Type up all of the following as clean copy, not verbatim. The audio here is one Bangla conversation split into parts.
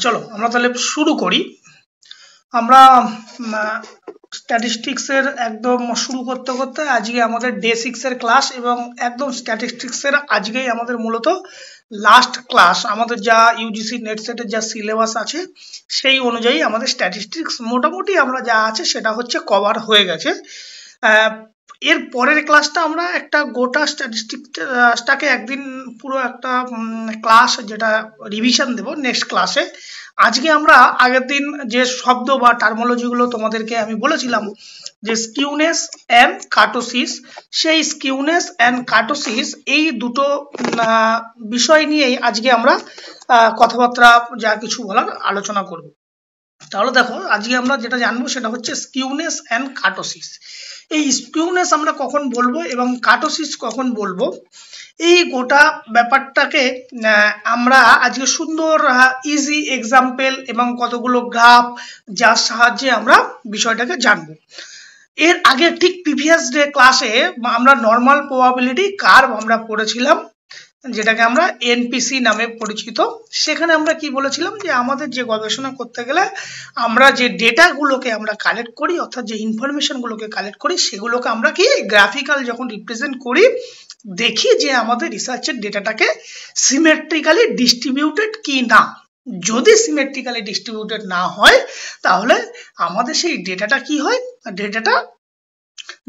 চলো আমরা তাহলে শুরু করি। আমরা স্ট্যাটিস্টিক্সের একদম শুরু করতে করতে আজকে আমাদের ডে 6 এর ক্লাস, এবং একদম স্ট্যাটিস্টিক্সের আজকেই আমাদের মূলত লাস্ট ক্লাস। আমাদের যা ইউজিসি নেট সেটের যা সিলেবাস আছে সেই অনুযায়ী আমাদের স্ট্যাটিস্টিক্স মোটামুটি আমরা যা আছে সেটা হচ্ছে কভার হয়ে গেছে। এর পরের ক্লাসটা আমরা একটা গোটা স্ট্যাটিস্টিক্সটাকে একদিন পুরো একটা ক্লাস যেটা রিভিশন দেব নেক্সট ক্লাসে। আজকে আমরা আগের দিন যে শব্দ বা টার্মোলজিগুলো তোমাদেরকে আমি বলেছিলাম যে স্কিউনেস অ্যান্ড কার্টোসিস, সেই স্কিউনেস অ্যান্ড কার্টোসিস এই দুটো বিষয় নিয়েই আজকে আমরা কথাবার্তা যা কিছু বলার আলোচনা করব। তাহলে দেখো আজকে আমরা যেটা জানবো সেটা হচ্ছে স্কিউনেস অ্যান্ড কার্টোসিস। এই স্কিউনেস আমরা কখন বলবো এবং কার্টোসিস কখন বলবো, এই গোটা ব্যাপারটাকে আমরা আজকে সুন্দর ইজি এক্সাম্পল এবং কতগুলো গ্রাফ যার সাহায্যে আমরা বিষয়টাকে জানবো। এর আগে ঠিক প্রিভিয়াস ডে ক্লাসে আমরা নর্মাল প্রবাবিলিটি কার্ভ আমরা পড়েছিলাম, যেটাকে আমরা এনপিসি নামে পরিচিত। সেখানে আমরা কি বলেছিলাম যে আমাদের যে গবেষণা করতে গেলে আমরা যে ডেটাগুলোকে আমরা কালেক্ট করি, অর্থাৎ যে ইনফরমেশনগুলোকে কালেক্ট করি, সেগুলোকে আমরা কি গ্রাফিক্যাল যখন রিপ্রেজেন্ট করি, দেখি যে আমাদের রিসার্চের ডেটাটাকে সিমেট্রিক্যালি ডিস্ট্রিবিউটেড কি না। যদি সিমেট্রিক্যালি ডিস্ট্রিবিউটেড না হয় তাহলে আমাদের সেই ডেটাটা কি হয়, ডেটাটা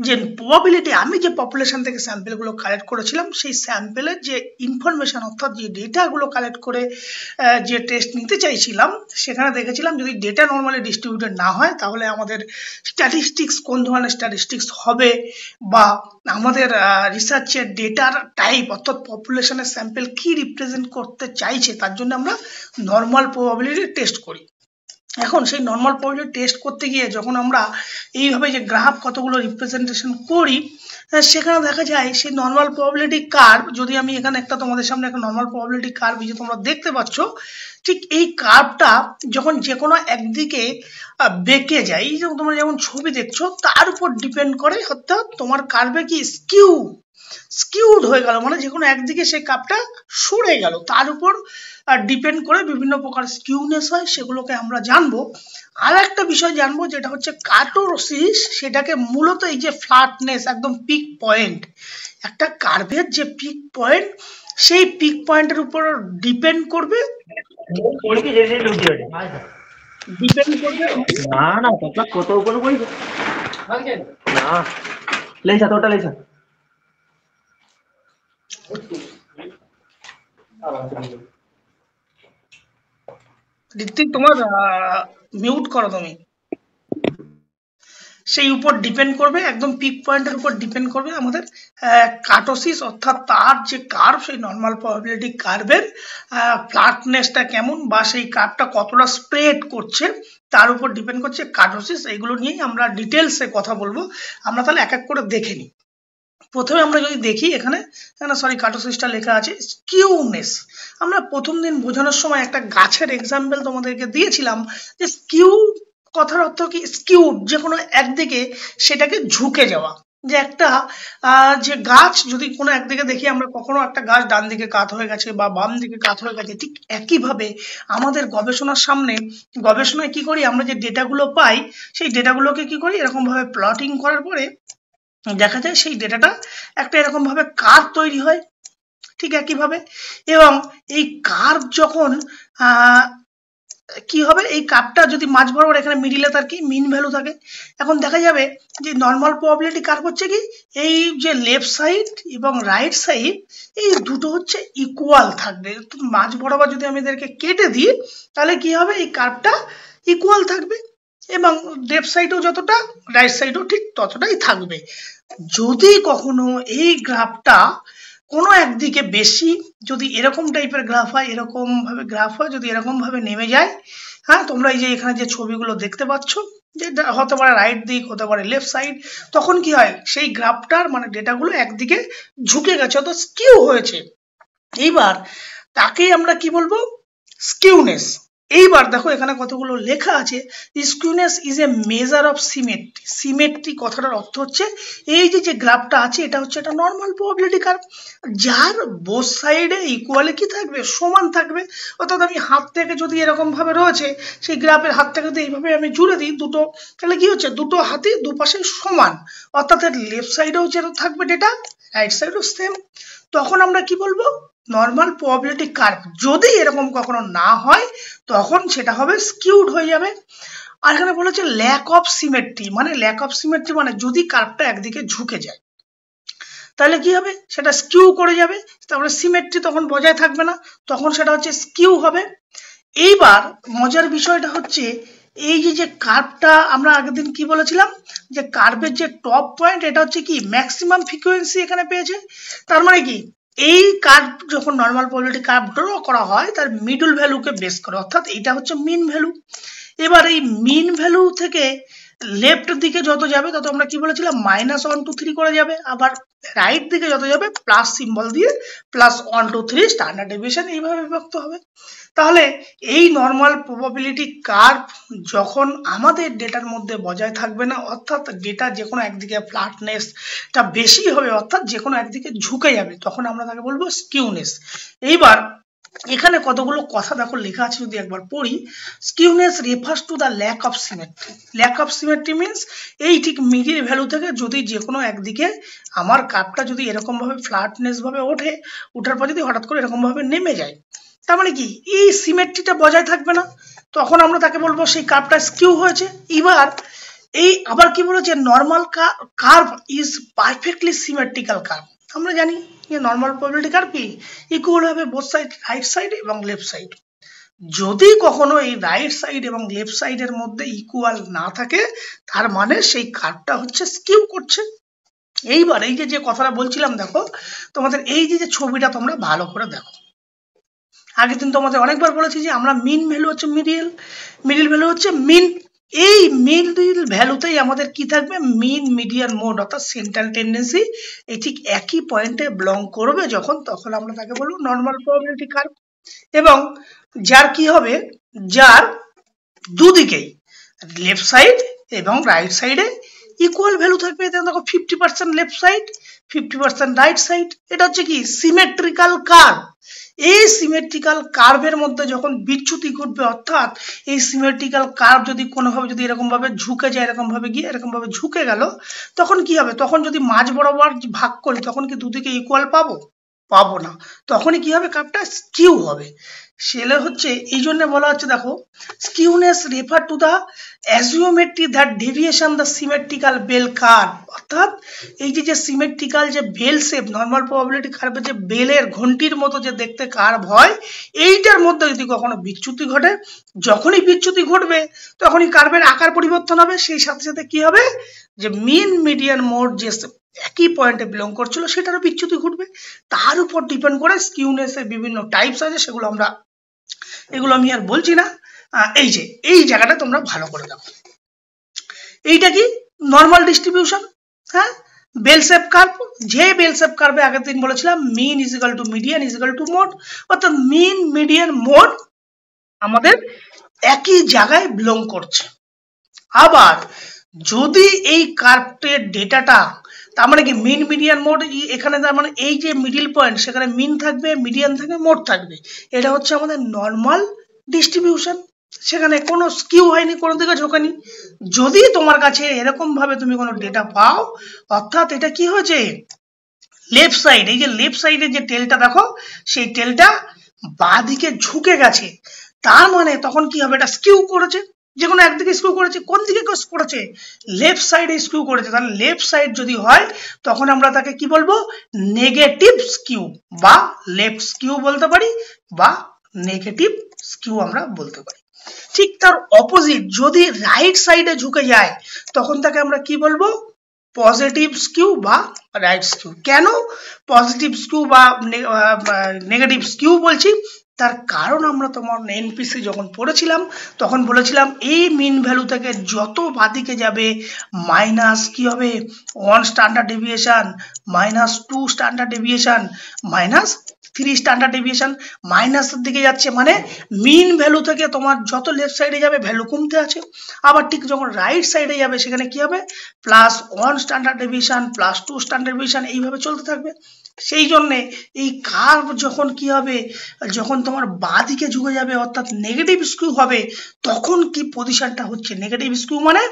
যে প্রবাবিলিটি, আমি যে পপুলেশন থেকে স্যাম্পেলগুলো কালেক্ট করেছিলাম সেই স্যাম্পেলের যে ইনফরমেশন অর্থাৎ যে ডেটাগুলো কালেক্ট করে যে টেস্ট নিতে চাইছিলাম, সেখানে দেখেছিলাম যদি ডেটা নর্মালি ডিস্ট্রিবিউটেড না হয় তাহলে আমাদের স্ট্যাটিস্টিক্স কোন ধরনের স্ট্যাটিস্টিক্স হবে, বা আমাদের রিসার্চের ডেটার টাইপ অর্থাৎ পপুলেশনের স্যাম্পেল কি রিপ্রেজেন্ট করতে চাইছে, তার জন্য আমরা নর্মাল প্রবাবিলিটি টেস্ট করি। এখন সেই নর্মাল প্রবাবিলিটি টেস্ট করতে গিয়ে যখন আমরা এইভাবে যে গ্রাফ কতগুলো রিপ্রেজেন্টেশন করি, সেখানে দেখা যায় সেই নর্মাল প্রবাবিলিটি কার্ভ, যদি আমি এখানে একটা তোমাদের সামনে একটা নর্মাল প্রবাবিলিটি কার্ভ যে তোমরা দেখতে পাচ্ছ, ঠিক এই কার্ভটা যখন যে কোনো একদিকে বেঁকে যায়, এই যে তোমরা যেমন ছবি দেখছো তার উপর ডিপেন্ড করে, অর্থাৎ তোমার কার্ভে কি স্কিউড হয়ে গেল, মানে যে কোনো একদিকে সেই কার্ভটা সরে গেল, তার উপর ডিপেন্ড করে বিভিন্ন প্রকার স্কিউনেস হয়, সেগুলোকে আমরা জানবো। আর একটা বিষয় জানবো যেটা হচ্ছে কার্টোসিস, সেটাকে মূলত এই যে ফ্ল্যাটনেস একদম পিক পয়েন্ট, একটা কার্ভের যে পিক পয়েন্ট, সেই পিক পয়েন্টের উপর ডিপেন্ড করবে না না কত উপরে করি না লেসা তোটা লেসা ঋত্বিক তোমার মিউট করো তুমি। সেই উপর ডিপেন্ড করবে, একদম পিক পয়েন্টের উপর ডিপেন্ড করবে আমাদের কার্টোসিস, অর্থাৎ তার যে কার্ভ, সেই নর্মাল প্রবাবিলিটি কার্ভের ফ্ল্যাটনেসটা কেমন, বা সেই কার্ভটা কতটা স্প্রেড করছে, তার উপর ডিপেন্ড করছে কার্টোসিস। এগুলো নিয়েই আমরা ডিটেলসে কথা বলবো। আমরা তাহলে এক এক করে দেখে নিই। প্রথমে আমরা যদি দেখি এখানে কার্টোসিসটা লেখা আছে স্কিউনেস। আমরা প্রথম দিন বোঝানোর সময় একটা গাছের এক্সাম্পল তোমাদেরকে দিয়েছিলাম যে স্কিউ কথার অর্থ কি, স্কিউড যে কোনো একদিকে সেটাকে ঝুঁকে যাওয়া। যে একটা যে গাছ যদি কোনো একদিকে দেখি আমরা, কখনো একটা গাছ ডান দিকে কাত হয়ে গেছে বা বাম দিকে কাত হয়ে গেছে, ঠিক একইভাবে আমাদের গবেষণায় কি করি, আমরা যে ডেটাগুলো পাই সেই ডেটাগুলোকে কি করি, এরকম ভাবে প্লটিং করার পরে দেখা যায় সেই ডেটাটা একটা এরকম ভাবে কার্ভ তৈরি হয়, ঠিক একইভাবে। এবং এই কার্ভ যখন কি হবে, এই কার্ভটা যদি মাঝ বরাবর এখানে মিডিলে তার কি মিন ভ্যালু থাকে, এখন দেখা যাবে যে নর্মাল প্রবাবিলিটি কার্ভ হচ্ছে কি, এই যে লেফট সাইড এবং রাইট সাইড এই দুটো হচ্ছে ইকুয়াল থাকবে। মাঝ বরাবর যদি আমি এদেরকে কেটে দিই তাহলে কি হবে, এই কার্ভটা ইকুয়াল থাকবে এবং লেফট সাইডও যতটা, রাইট সাইডও ঠিক ততটাই থাকবে। যদি কখনো এই গ্রাফটা কোনো একদিকে বেশি, যদি এরকম টাইপের গ্রাফ হয়, যদি এরকম ভাবে নেমে যায়, হ্যাঁ তোমরা এই যে এখানে যে ছবিগুলো দেখতে পাচ্ছ, যে হতে পারে রাইট দিক, হতে পারে লেফট সাইড, তখন কি হয়, সেই গ্রাফটার মানে ডেটাগুলো একদিকে ঝুঁকে গেছে, অর্থাৎ স্কিউ হয়েছে। এইবার তাকেই আমরা কি বলবো, স্কিউনেস। এইবার দেখো এখানে কতগুলো লেখা আছে, skewness is a measure of symmetry. Symmetry কথাটার অর্থ হচ্ছে এই যে গ্রাফটা আছে এটা হচ্ছে একটা নর্মাল প্রবাবিলিটি কার্ভ, যার বোথ সাইডে ইকুয়ালি কি থাকবে, সমান থাকবে। অর্থাৎ আমি হাত থেকে যদি এরকম ভাবে রয়েছে সেই গ্রাফের হাত থেকে যদি এইভাবে আমি জুড়ে দিই দুটো, তাহলে কি হচ্ছে দুটো হাতই দুপাশে সমান, অর্থাৎ এর লেফট সাইডেও যেটা থাকবে ডেটা, রাইট সাইডও সেম। তখন আমরা কি বলবো, নর্মাল প্রবাবিলিটি কার্ভ। যদি এরকম কখনো না হয় তখন সেটা হবে স্কিউড হয়ে যাবে। আর এখানে বলেছে ল্যাক অফ সিমেট্রি, মানে ল্যাক অফ সিমেট্রি মানে যদি কার্ভটা একদিকে ঝুঁকে যায় তাহলে কি হবে, সেটা স্কিউ করে যাবে, তারপরে সিমেট্রি তখন বজায় থাকবে না, তখন সেটা হচ্ছে স্কিউ হবে। এইবার মজার বিষয়টা হচ্ছে এই যে কার্ভটা আমরা আগের দিন কি বলেছিলাম, যে কার্ভের যে টপ পয়েন্ট এটা হচ্ছে কি ম্যাক্সিমাম ফ্রিকোয়েন্সি এখানে পেয়েছে। তার মানে কি এই কার্ভ যখন নর্মাল প্রবাবিলিটি কার্ভ ড্র করা হয় তার মিডল ভ্যালুকে বেস করে, অর্থাৎ এটা হচ্ছে মিন ভ্যালু। এবার এই মিন ভ্যালু থেকে লেফট দিকে যত যাবে তত আমরা কি বলেছিলাম -1 2 3 করে যাবে, আবার রাইট দিকে যত যাবে প্লাস সিম্বল দিয়ে +1 2 3 স্ট্যান্ডার্ড ডেভিয়েশন এইভাবে বিভক্ত হবে। তাহলে এই নর্মাল প্রবাবিলিটি কার্ভ যখন আমাদের ডেটার মধ্যে বজায় থাকবে না, অর্থাৎ ডেটা যে কোনো একদিকে ফ্ল্যাটনেসটা বেশি হবে, অর্থাৎ যে কোনো একদিকে ঝুঁকে যাবে, তখন আমরা তাকে বলবো স্কিউনেস। এইবার এখানে কতগুলো কথা দেখো লেখা আছে, যদি একবার পড়ি। Skewness refers to the lack of symmetry. Lack of symmetry means এই ঠিক মিডিল ভ্যালু থেকে যদি যে কোনো একদিকে আমার কার্ভটা যদি এরকম ভাবে ফ্ল্যাটনেস ভাবে ওঠে, ওঠার পর যদি হঠাৎ করে এরকম ভাবে নেমে যায়, তার মানে কি এই সিমেট্রিটা বজায় থাকবে না, তখন আমরা তাকে বলবো সেই কার্ভটা স্কিউ হয়েছে। এবার এই আবার কি বলেছে, normal curve is perfectly symmetrical curve. আমরা জানি যে নর্মাল প্রবাবিলিটি কার্ভ কি ইকুয়াল হবে বোথ সাইড, রাইট সাইড এবং লেফট সাইড। যদি কখনো এই রাইট সাইড এবং লেফট সাইডের মধ্যে ইকুয়াল না থাকে তার মানে সেই কার্ভটা হচ্ছে স্কিউ করছে। এইবার এই যে কথাটা বলছিলাম দেখো, তোমাদের এই যে ছবিটা তোমরা ভালো করে দেখো। আগের দিন তোমাদের অনেকবার বলেছি যে আমরা মিন ভ্যালু হচ্ছে মিডিল ভ্যালু হচ্ছে মিন। এই মিডিল ভ্যালুতেই আমাদের কি থাকবে, মিন মিডিয়ান মোড অর্থাৎ সেন্ট্রাল টেন্ডেন্সি এই ঠিক একই পয়েন্টে বিলং করবে যখন, তখন আমরা তাকে বলবো নর্মাল প্রবাবিলিটি কার্ভ। এবং যার কি হবে, যার দুদিকেই লেফট সাইড এবং রাইট সাইডে ইকুয়াল ভ্যালু থাকবে। দেখো 50% লেফট সাইড 50% রাইট সাইড, এটা হচ্ছে কি সিমেট্রিক্যাল কার্ভ। এই সিমেট্রিক্যাল কার্ভের মধ্যে যখন বিচ্যুতি ঘটবে, অর্থাৎ এই সিমেট্রিক্যাল কার্ভ যদি কোনোভাবে যদি এরকম ভাবে ঝুঁকে যায়, এরকম ভাবে গিয়ে এরকম ভাবে ঝুঁকে গেল, তখন কি হবে, তখন যদি মাঝ বরাবর ভাগ করি তখন কি দুদিকে ইকুয়াল পাবো না, তখনই কি হবে, কার্ভটা স্কিউ হবে। সেটা হচ্ছে এই জন্য বলা হচ্ছে দেখো, skewness refer to the asymmetry that deviation the symmetrical bell curve. অর্থাৎ এই যে সিমেট্রিক্যাল যে বেল শেপ, নর্মাল প্রবাবিলিটি কার্ভের যে বেলের ঘন্টির মতো যে দেখতে কার্ভ হয়, এইটার মধ্যে যদি কখনো বিচ্যুতি ঘটে, যখনই বিচ্যুতি ঘটবে তখনই কার্ভের আকার পরিবর্তন হবে, সেই সাথে সাথে কি হবে, যে মিন মিডিয়ান মোড যে একই পয়েন্টে বিলং করছিল সেটারও বিচ্যুতি ঘটবে। তার উপর ডিপেন্ড করে স্কিউনেসের বিভিন্ন টাইপস আছে, সেগুলো এগুলো আমি আর বলছি না। এই জায়গাটা তোমরা ভালো করে দেখো। এইটা কি নর্মাল ডিস্ট্রিবিউশন, হ্যাঁ, বেল শেপ কার্ভ। যে বেল শেপ কার্ভে আগের দিন বলেছিলাম mean is equal to median is equal to mode, অর্থাৎ মিন মিডিয়ান মোড আমাদের একই জায়গায় বিলং করছে। আবার যদি এই কার্ভের ডেটাটা, তার মানে কি মিন মিডিয়ান মোড, এখানে তার মানে এই যে মিডিল পয়েন্ট সেখানে মিন থাকবে, মিডিয়ান থাকবে, মোড থাকবে, এটা হচ্ছে আমাদের নর্মাল ডিস্ট্রিবিউশন। সেখানে কোনো স্কিউ হয়নি, কোনো দিকে ঝোঁকেনি। যদি তোমার কাছে এরকম ভাবে তুমি কোনো ডেটা পাও, অর্থাৎ এটা কি হয়েছে, লেফট সাইড, এই যে লেফট সাইডে যে টেলটা দেখো সেই টেলটা বাঁ দিকে ঝুঁকে গেছে, তার মানে তখন কি হবে, এটা স্কিউ করেছে, যে কোনো একদিকে স্কিউ করেছে। কোন দিকে করেছে, লেফট সাইডে স্কিউ করেছে। তাহলে লেফট সাইড যদি হয় তখন আমরা তাকে কি বলবো, নেগেটিভ স্কিউ বা লেফট স্কিউ বলতে পারি, বা নেগেটিভ স্কিউ আমরা বলতে পারি। ঠিক তার অপোজিট, যদি রাইট সাইডে ঝুঁকে যায় তখন তাকে আমরা কি বলবো, পজিটিভ স্কিউ বা রাইট স্কিউ। কেন পজিটিভ স্কিউ বা নেগেটিভ স্কিউ বলছি, তার কারণ আমরা তোমার এনপিসি যখন পড়েছিলাম তখন বলেছিলাম এই মিন ভ্যালু থেকে যত বাদিকে যাবে মাইনাস কি হবে 1 standard deviation, -2 standard deviation, -3 standard deviation, মাইনাসের দিকে যাচ্ছে, মানে মিন ভ্যালু থেকে তোমার যত লেফট সাইডে যাবে ভ্যালু কমতে আছে। আবার ঠিক যখন রাইট সাইডে যাবে সেখানে কি হবে +1 স্ট্যান্ডার্ড ডেভিয়েশন, +2 স্ট্যান্ডার্ড ডেভিয়েশন, এইভাবে চলতে থাকবে। সেই জন্যে এই কার্ভ যখন কি হবে, যখন তোমার বাঁ দিকে ঝুঁকে যাবে অর্থাৎ নেগেটিভ স্কিউ হবে, তখন কি পজিশনটা হচ্ছে নেগেটিভ স্কিউ, মানে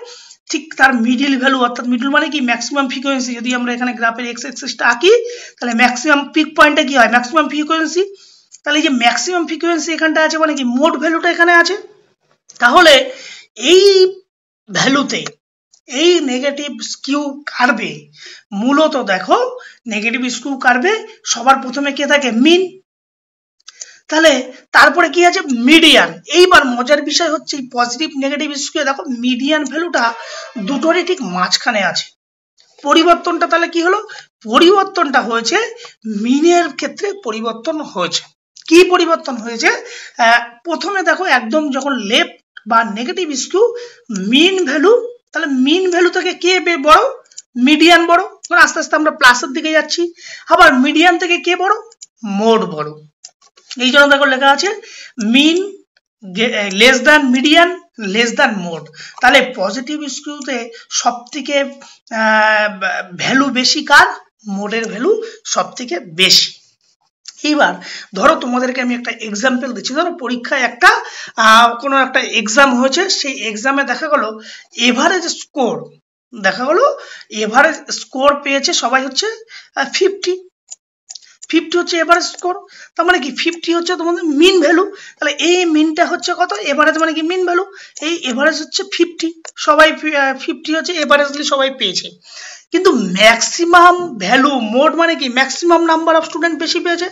ঠিক তার মিডিল ভ্যালু, অর্থাৎ মিডল মানে কি ম্যাক্সিমাম ফ্রিকোয়েন্সি। যদি আমরা এখানে গ্রাফের এক্স অ্যাক্সিসটা আঁকি তাহলে ম্যাক্সিমাম পিক পয়েন্টে কি হয় ম্যাক্সিমাম ফ্রিকোয়েন্সি, তাহলে এই যে ম্যাক্সিমাম ফ্রিকোয়েন্সি এখানটা আছে মানে কি মোড ভ্যালুটা এখানে আছে। তাহলে এই ভ্যালুতে এই নেগেটিভ স্কিউ কার্ভে মূলত দেখো নেগেটিভ স্কিউ কার্ভে সবার প্রথমে কে থাকে মিন, তাহলে তারপরে কি আছে মিডিয়ান। এইবার মজার বিষয় হচ্ছে এই পজিটিভ নেগেটিভ স্কিউ দেখো মিডিয়ান ভ্যালুটা দুটোরই ঠিক মাঝখানে আছে। পরিবর্তনটা তাহলে কি হলো, পরিবর্তনটা হয়েছে মিনের ক্ষেত্রে পরিবর্তন হয়েছে। কি পরিবর্তন হয়েছে, প্রথমে দেখো একদম যখন লেফট বা নেগেটিভ স্কিউ মিন ভ্যালু, তাহলে মিন ভ্যালু থেকে কে বড় মিডিয়ান বড়, মানে আস্তে আস্তে আমরা প্লাসের দিকে যাচ্ছি। আবার মিডিয়ান থেকে কে বড় মোড বড়। এই জন্য দেখো লেখা আছে mean less than median less than mode. তাহলে পজিটিভ স্কিউতে সব থেকে ভ্যালু বেশি কার, মোডের ভ্যালু সব থেকে বেশি। এইবার ধরো তোমাদেরকে আমি একটা এক্সাম্পল দিচ্ছি, ধরো পরীক্ষায় একটা কোনো একটা এক্সাম হয়েছে, সেই এক্সামে দেখা গেল এভারেজ স্কোর, দেখা গেল এভারেজ স্কোর পেয়েছে সবাই হচ্ছে 50 হচ্ছে এভারেজ স্কোর। তার মানে কি 50 হচ্ছে তোমাদের মিন ভ্যালু, তাহলে এই মিনটা হচ্ছে কত এভারেজ মানে কি মিন ভ্যালু, এই এভারেজ হচ্ছে 50, সবাই 50 হচ্ছে এভারেজলি সবাই পেয়েছে। কিন্তু ম্যাক্সিমাম ভ্যালু মোড মানে কি ম্যাক্সিমাম নাম্বার অফ স্টুডেন্ট বেশি পেয়েছে,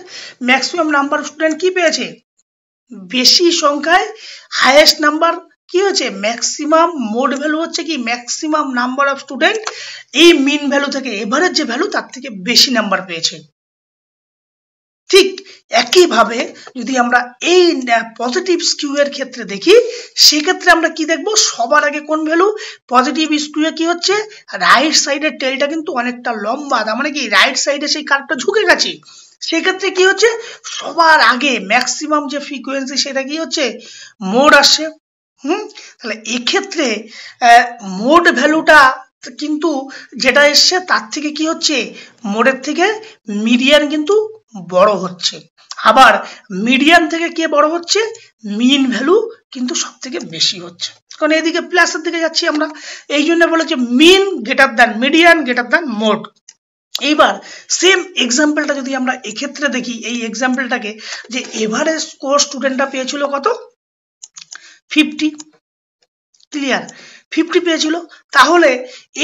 ম্যাক্সিমাম নাম্বার অফ স্টুডেন্ট কি পেয়েছে বেশি সংখ্যায় হাইয়েস্ট নাম্বার কি হচ্ছে ম্যাক্সিমাম মোড ভ্যালু হচ্ছে কি ম্যাক্সিমাম নাম্বার অফ স্টুডেন্ট এই মিন ভ্যালু থেকে এভারেজ যে ভ্যালু তার থেকে বেশি নাম্বার পেয়েছে। ঠিক একইভাবে যদি আমরা এই পজিটিভ স্কিউ এর ক্ষেত্রে দেখি, সেক্ষেত্রে আমরা কি দেখবো সবার আগে কোন ভ্যালু পজিটিভ স্কিউ এ কি হচ্ছে রাইট সাইডের টেলটা কিন্তু অনেকটা লম্বা, তার মানে কি রাইট সাইডে সেই কার্ভটা ঝুঁকে গেছে। সেক্ষেত্রে কি হচ্ছে সবার আগে ম্যাক্সিমাম যে ফ্রিকোয়েন্সি সেটা কি হচ্ছে মোড আসছে। তাহলে এক্ষেত্রে মোড ভ্যালুটা কিন্তু যেটা এসছে তার থেকে কি হচ্ছে মোডের থেকে মিডিয়ান কিন্তু বড় হচ্ছে। আবার মিডিয়ান থেকে কে বড় হচ্ছে মিন ভ্যালু কিন্তু সব থেকে বেশি হচ্ছে, কারণ এদিকে প্লাসের দিকে যাচ্ছি আমরা। এই জন্য বলেছে mean greater than median greater than mode. এইবার সেম এক্সাম্পলটা যদি আমরা এক্ষেত্রে দেখি, এই এক্সাম্পলটাকে যে এভারেজ স্কোর স্টুডেন্টটা পেয়েছিল কত 50, ক্লিয়ার 50 পেয়েছিল। তাহলে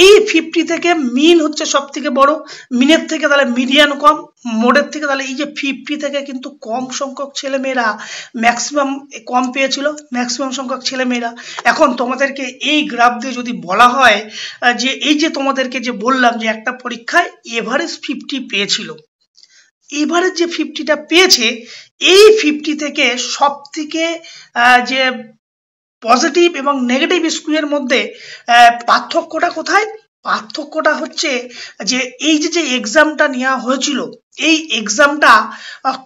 এই 50 থেকে মিন হচ্ছে সব থেকে বড়, মিনের থেকে তাহলে মিডিয়ান কম, মোডের থেকে তাহলে এই যে 50 থেকে কিন্তু কম সংখ্যক ছেলেমেয়েরা ম্যাক্সিমাম কম পেয়েছিল, ম্যাক্সিমাম সংখ্যক ছেলেমেয়েরা। এখন তোমাদেরকে এই গ্রাফ দিয়ে যদি বলা হয় যে এই যে তোমাদেরকে যে বললাম যে একটা পরীক্ষায় এভারেজ 50 পেয়েছিল, এভারেজ যে 50টা পেয়েছে এই 50 থেকে সব থেকে যে পজিটিভ এবং নেগেটিভ স্কিউয়ের মধ্যে পার্থক্যটা কোথায়, পার্থক্যটা হচ্ছে যে এই যে এক্সামটা নেওয়া হয়েছিল এই এক্সামটা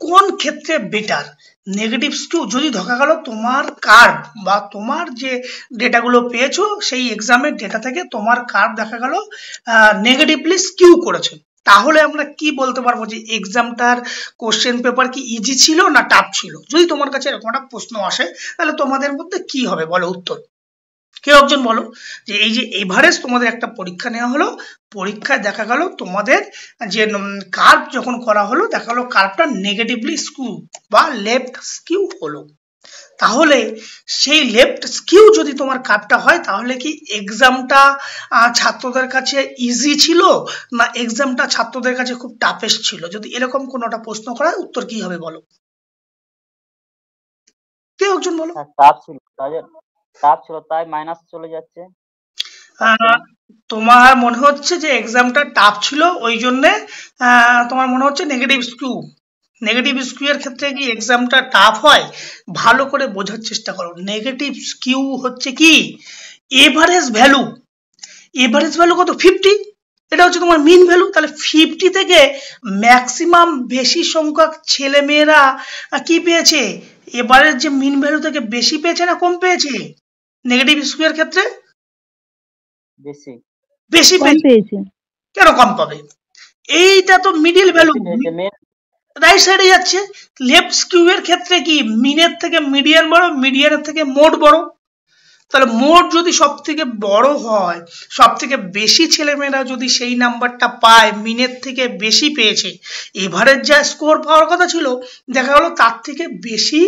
কোন ক্ষেত্রে বেটার। নেগেটিভ স্কিউ যদি দেখা গেল তোমার কার্ভ বা তোমার যে ডেটাগুলো পেয়েছো সেই এক্সামের ডেটা থেকে তোমার কার্ভ দেখা গেল নেগেটিভলি স্কিউ করেছে, তাহলে আমরা কি বলতে পারবো যে এক্সামটার কোশ্চেন পেপার কি ইজি ছিল না টাফ ছিল। যদি তোমার কাছে এরকম একটা প্রশ্ন আসে তাহলে তোমাদের মধ্যে কি হবে বলো উত্তর, কেউ একজন বলো যে এই যে এভারেজ তোমাদের একটা পরীক্ষা নেওয়া হলো, পরীক্ষায় দেখা গেল তোমাদের যে কার্ভ যখন করা হলো দেখা গেল কার্ভটা নেগেটিভলি স্কিউ বা লেফট স্কিউ হলো, তাহলে সেই লেফট স্কিউ যদি তোমার কার্ভটা হয় তাহলে কি এক্সামটা ছাত্রদের কাছে ইজি ছিল না এক্সামটা ছাত্রদের কাছে খুব টাফেস্ট ছিল। যদি এরকম কোনোটা প্রশ্ন করা হয় উত্তর কি হবে বলো, কেউ একজন বলো। টাফ ছিল তাই মাইনাস চলে যাচ্ছে। তোমার মনে হচ্ছে যে এক্সামটা টাফ ছিল ওই জন্য তোমার মনে হচ্ছে নেগেটিভ স্কিউ, নেগেটিভ স্কিউয়ের ক্ষেত্রে কি এক্সামটা টাফ হয়, ভালো করে বোঝার চেষ্টা করো। নেগেটিভ স্কিউ হচ্ছে কি এভারেজ ভ্যালু, এভারেজ ভ্যালু কত 50, এটা হচ্ছে তোমার মিন ভ্যালু। তাহলে 50 থেকে ম্যাক্সিমাম বেশি সংখ্যক ছেলে মেয়েরা কি পেয়েছে, এবারের যে মিন ভ্যালু থেকে বেশি পেয়েছে না কম পেয়েছে? নেগেটিভ স্কিউয়ের ক্ষেত্রে বেশি পেয়েছে। কেন কম পাবে? এইটা তো মিডিল ভ্যালু, রাইট সাইডে যাচ্ছে। লেফট স্কিউয়ের ক্ষেত্রে কি মিনের থেকে মিডিয়ান বড়, মিডিয়ানের থেকে মোড বড়। তাহলে মোড যদি সব থেকে বড় হয়, সব থেকে বেশি ছেলেমেয়েরা যদি সেই নাম্বারটা পায়, মিনের থেকে বেশি পেয়েছে, এভারেজ যা স্কোর পাওয়ার কথা ছিল দেখা গেল তার থেকে বেশি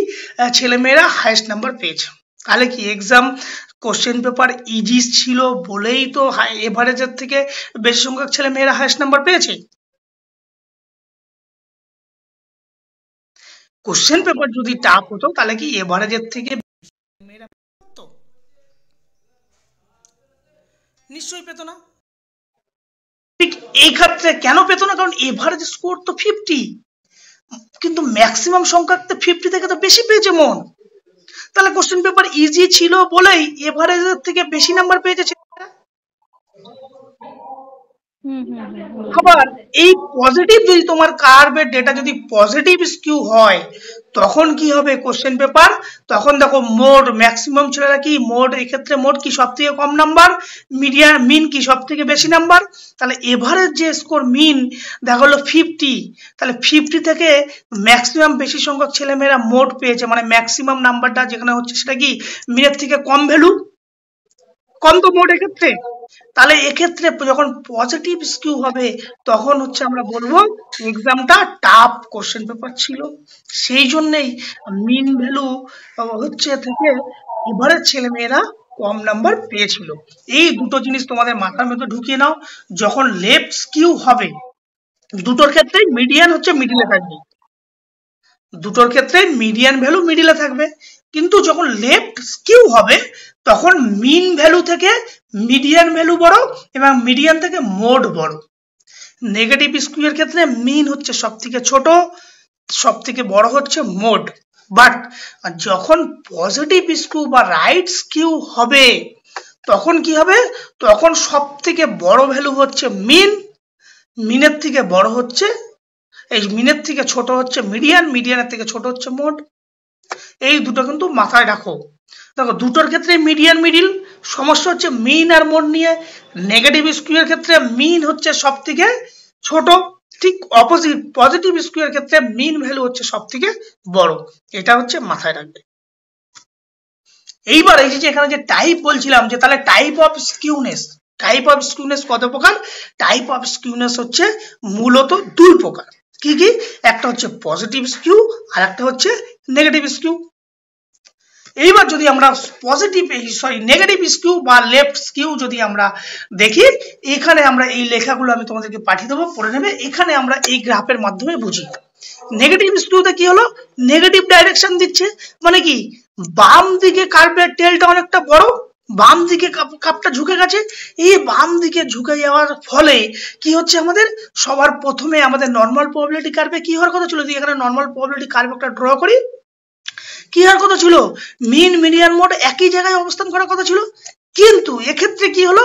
ছেলেমেয়েরা হাইয়েস্ট নাম্বার পেয়েছে। তাহলে কি এক্সাম কোশ্চেন পেপার ইজি ছিল বলেই তো এভারেজের থেকে বেশি সংখ্যক ছেলেমেয়েরা হাইয়েস্ট নাম্বার পেয়েছে? কোশ্চেন পেপার যদি টাফ হতো তাহলে কি এভারেজের থেকে মেয়েরা পেতো? নিশ্চয়ই পেতো না। ঠিক এই ক্ষেত্রে কেন পেতো না? কারণ এভারেজ স্কোর তো 50, কিন্তু ম্যাক্সিমাম সংখ্যক তো 50 থেকে তো বেশি পেয়েছে মন। তাহলে কোশ্চেন পেপার ইজি ছিল বলেই এভারেজের থেকে বেশি নাম্বার পেয়েছে ছেলেমেয়েরা। আবার এই পজিটিভ যদি তোমার কার্ভের ডেটা যদি পজিটিভ স্কিউ হয় তখন কি হবে কোশ্চেন পেপার? তখন দেখো মোড ম্যাক্সিমাম ছেলেরা কি মোড, এক্ষেত্রে মোড কি সব থেকে কম নাম্বার, মিডিয়ান মিন কি সব থেকে বেশি নাম্বার। তাহলে এভারেজ যে স্কোর মিন দেখা হলো 50, তাহলে 50 থেকে ম্যাক্সিমাম বেশি সংখ্যক ছেলেমেয়েরা মোড পেয়েছে, মানে ম্যাক্সিমাম নাম্বারটা যেখানে হচ্ছে সেটা কি মিনের থেকে কম ভ্যালু, কম তো মোড এক্ষেত্রে। তাহলে এক্ষেত্রে যখন পজিটিভ স্কিউ হবে তখন হচ্ছে আমরা বলবো এক্সামটা টাফ কোশ্চেন পেপার ছিল। সেই জন্যই মিন ভ্যালু হচ্ছে থেকে এভারেজ ছেলেমেয়েরা কম নাম্বার পেয়েছিল। এই দুটো জিনিস তোমাদের মাথার মধ্যে ঢুকিয়ে নাও। যখন লেফট স্কিউ হবে দুটোর ক্ষেত্রে মিডিয়ান হচ্ছে মিডিলে থাকবে, দুটোর ক্ষেত্রে মিডিয়ান ভ্যালু মিডিলে থাকবে, কিন্তু যখন লেফট স্কিউ হবে তখন মিন ভ্যালু থেকে মিডিয়ান ভ্যালু বড় এবং মিডিয়ান থেকে মোড বড়। নেগেটিভ স্কিউয়ের ক্ষেত্রে মিন হচ্ছে সব থেকে ছোট, সব থেকে বড় হচ্ছে মোড। বাট যখন পজিটিভ স্কিউ বা রাইট স্কিউ হবে তখন কি হবে, তখন সব থেকে বড় ভ্যালু হচ্ছে মিন, মিনের থেকে বড় হচ্ছে এই মিনের থেকে ছোট হচ্ছে মিডিয়ান, মিডিয়ানের থেকে ছোট হচ্ছে মোড। এই দুটো কিন্তু মাথায় রাখো। দেখো দুটোর ক্ষেত্রে মিডিয়ান মিডিল, সমস্যা হচ্ছে মিন আর মোড নিয়ে। নেগেটিভ স্কিউয়ের ক্ষেত্রে মিন হচ্ছে সব থেকে ছোট, ঠিক অপোজিট পজিটিভ স্কিউয়ের ক্ষেত্রে মিন ভ্যালু হচ্ছে সব থেকে বড়। এটা হচ্ছে মাথায় রাখবে। এইবার এই যে এখানে যে টাইপ বলছিলাম, যে তাহলে type of skewness, type of skewness কত প্রকার? টাইপ অফ স্কিউনেস হচ্ছে মূলত দুই প্রকার। কি কি? একটা হচ্ছে পজিটিভ স্কিউ আর একটা হচ্ছে নেগেটিভ স্কিউ। এইবার যদি আমরা পজিটিভ নেগেটিভ স্কিউ বা লেফট স্কিউ যদি আমরা দেখি, এখানে আমরা এই লেখাগুলো আমি তোমাদেরকে পাঠিয়ে দেবো, পড়ে নেবে। এখানে আমরা এই গ্রাফের মাধ্যমে বুঝি। নেগেটিভ স্কিউতে কি হলো, নেগেটিভ ডাইরেকশন দিচ্ছে, মানে কি বাম দিকে কার্ভের টেলটা অনেকটা বড়, বাম দিকে কাপটা ঝুঁকে গেছে। এই বাম দিকে ঝুঁকে যাওয়ার ফলে কি হচ্ছে, আমাদের সবার প্রথমে আমাদের নর্মাল প্রবাবিলিটি কার্ভে কি হওয়ার কথা ছিল, যদি এখানে নর্মাল প্রবাবিলিটি কার্ভ একটা ড্র করি, কি হওয়ার কথা ছিল, মিন মিডিয়ান মোড একই জায়গায় অবস্থান করার কথা ছিল। কিন্তু এক্ষেত্রে কি হলো,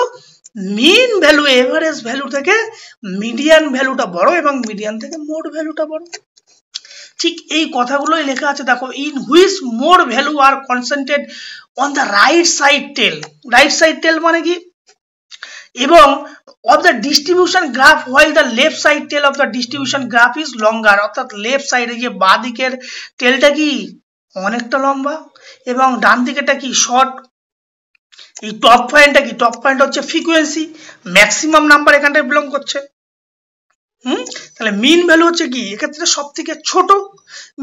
মিন ভ্যালু এভারেজ ভ্যালু থেকে মিডিয়ান ভ্যালুটা বড় এবং মিডিয়ান থেকে মোড ভ্যালুটা বড়। ঠিক এই কথাগুলোই লেখা আছে, দেখো, in which mode value are concentrated on the right side tail. Right side tail মানে কি, এবং of the distribution graph while the left side tail of the distribution graph is longer, অর্থাৎ লেফট সাইডে যে বাঁ দিকের টেলটা কি অনেকটা লম্বা এবং ডান দিকেটা কি শর্ট। এই টপ পয়েন্টটা কি, টপ পয়েন্ট হচ্ছে ফ্রিকোয়েন্সি, ম্যাক্সিমাম নাম্বার এখানটায় বিলং করছে। তাহলে মিন ভ্যালু হচ্ছে কি এক্ষেত্রে সব থেকে ছোট,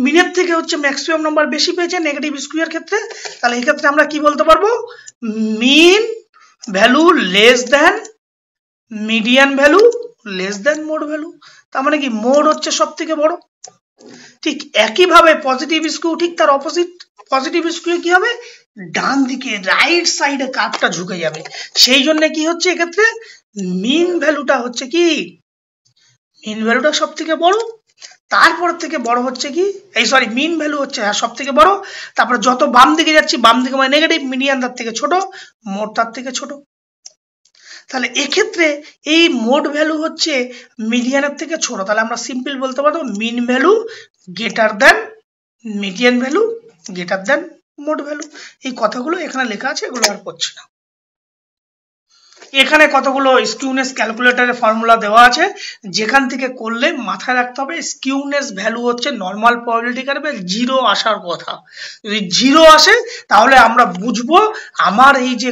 মিনের থেকে হচ্ছে ম্যাক্সিমাম নাম্বার বেশি পেয়েছে নেগেটিভ স্কিউয়ের ক্ষেত্রে। তাহলে এই ক্ষেত্রে আমরা কি বলতে পারবো, mean value less than median value less than mode value. তার মানে কি মোড হচ্ছে সব থেকে বড়। ঠিক একইভাবে পজিটিভ স্কিউ ঠিক তার অপোজিট, পজিটিভ স্কিউ কি হবে, ডান দিকে রাইট সাইডে কার্ভটা ঝুঁকে যাবে। সেই জন্য কি হচ্ছে এক্ষেত্রে মিন ভ্যালুটা হচ্ছে কি, মিন ভ্যালুটা সব থেকে বড়, তারপর থেকে বড় হচ্ছে কি এই সরি মিন ভ্যালু হচ্ছে সব থেকে বড়, তারপরে যত বাম দিকে যাচ্ছি বাম দিকে মানে নেগেটিভ, মিডিয়ান তার থেকে ছোট, মোড তার থেকে ছোট। তাহলে এক্ষেত্রে এই মোড ভ্যালু হচ্ছে মিডিয়ানের থেকে ছোট, তাহলে আমরা সিম্পল বলতে পারবো mean value greater than median value greater than mode value. এই কথাগুলো এখানে লেখা আছে, এগুলো আর পড়ছি না। এখানে কতগুলো স্কিউনেস ক্যালকুলেটরের ফর্মুলা দেওয়া আছে, যেখান থেকে করলে মাথায় রাখতে হবে স্কিউনেস ভ্যালু হচ্ছে নর্মাল প্রবাবিলিটি কার্ভে 0 আসার কথা। যদি 0 আসে তাহলে আমরা বুঝবো আমার এই যে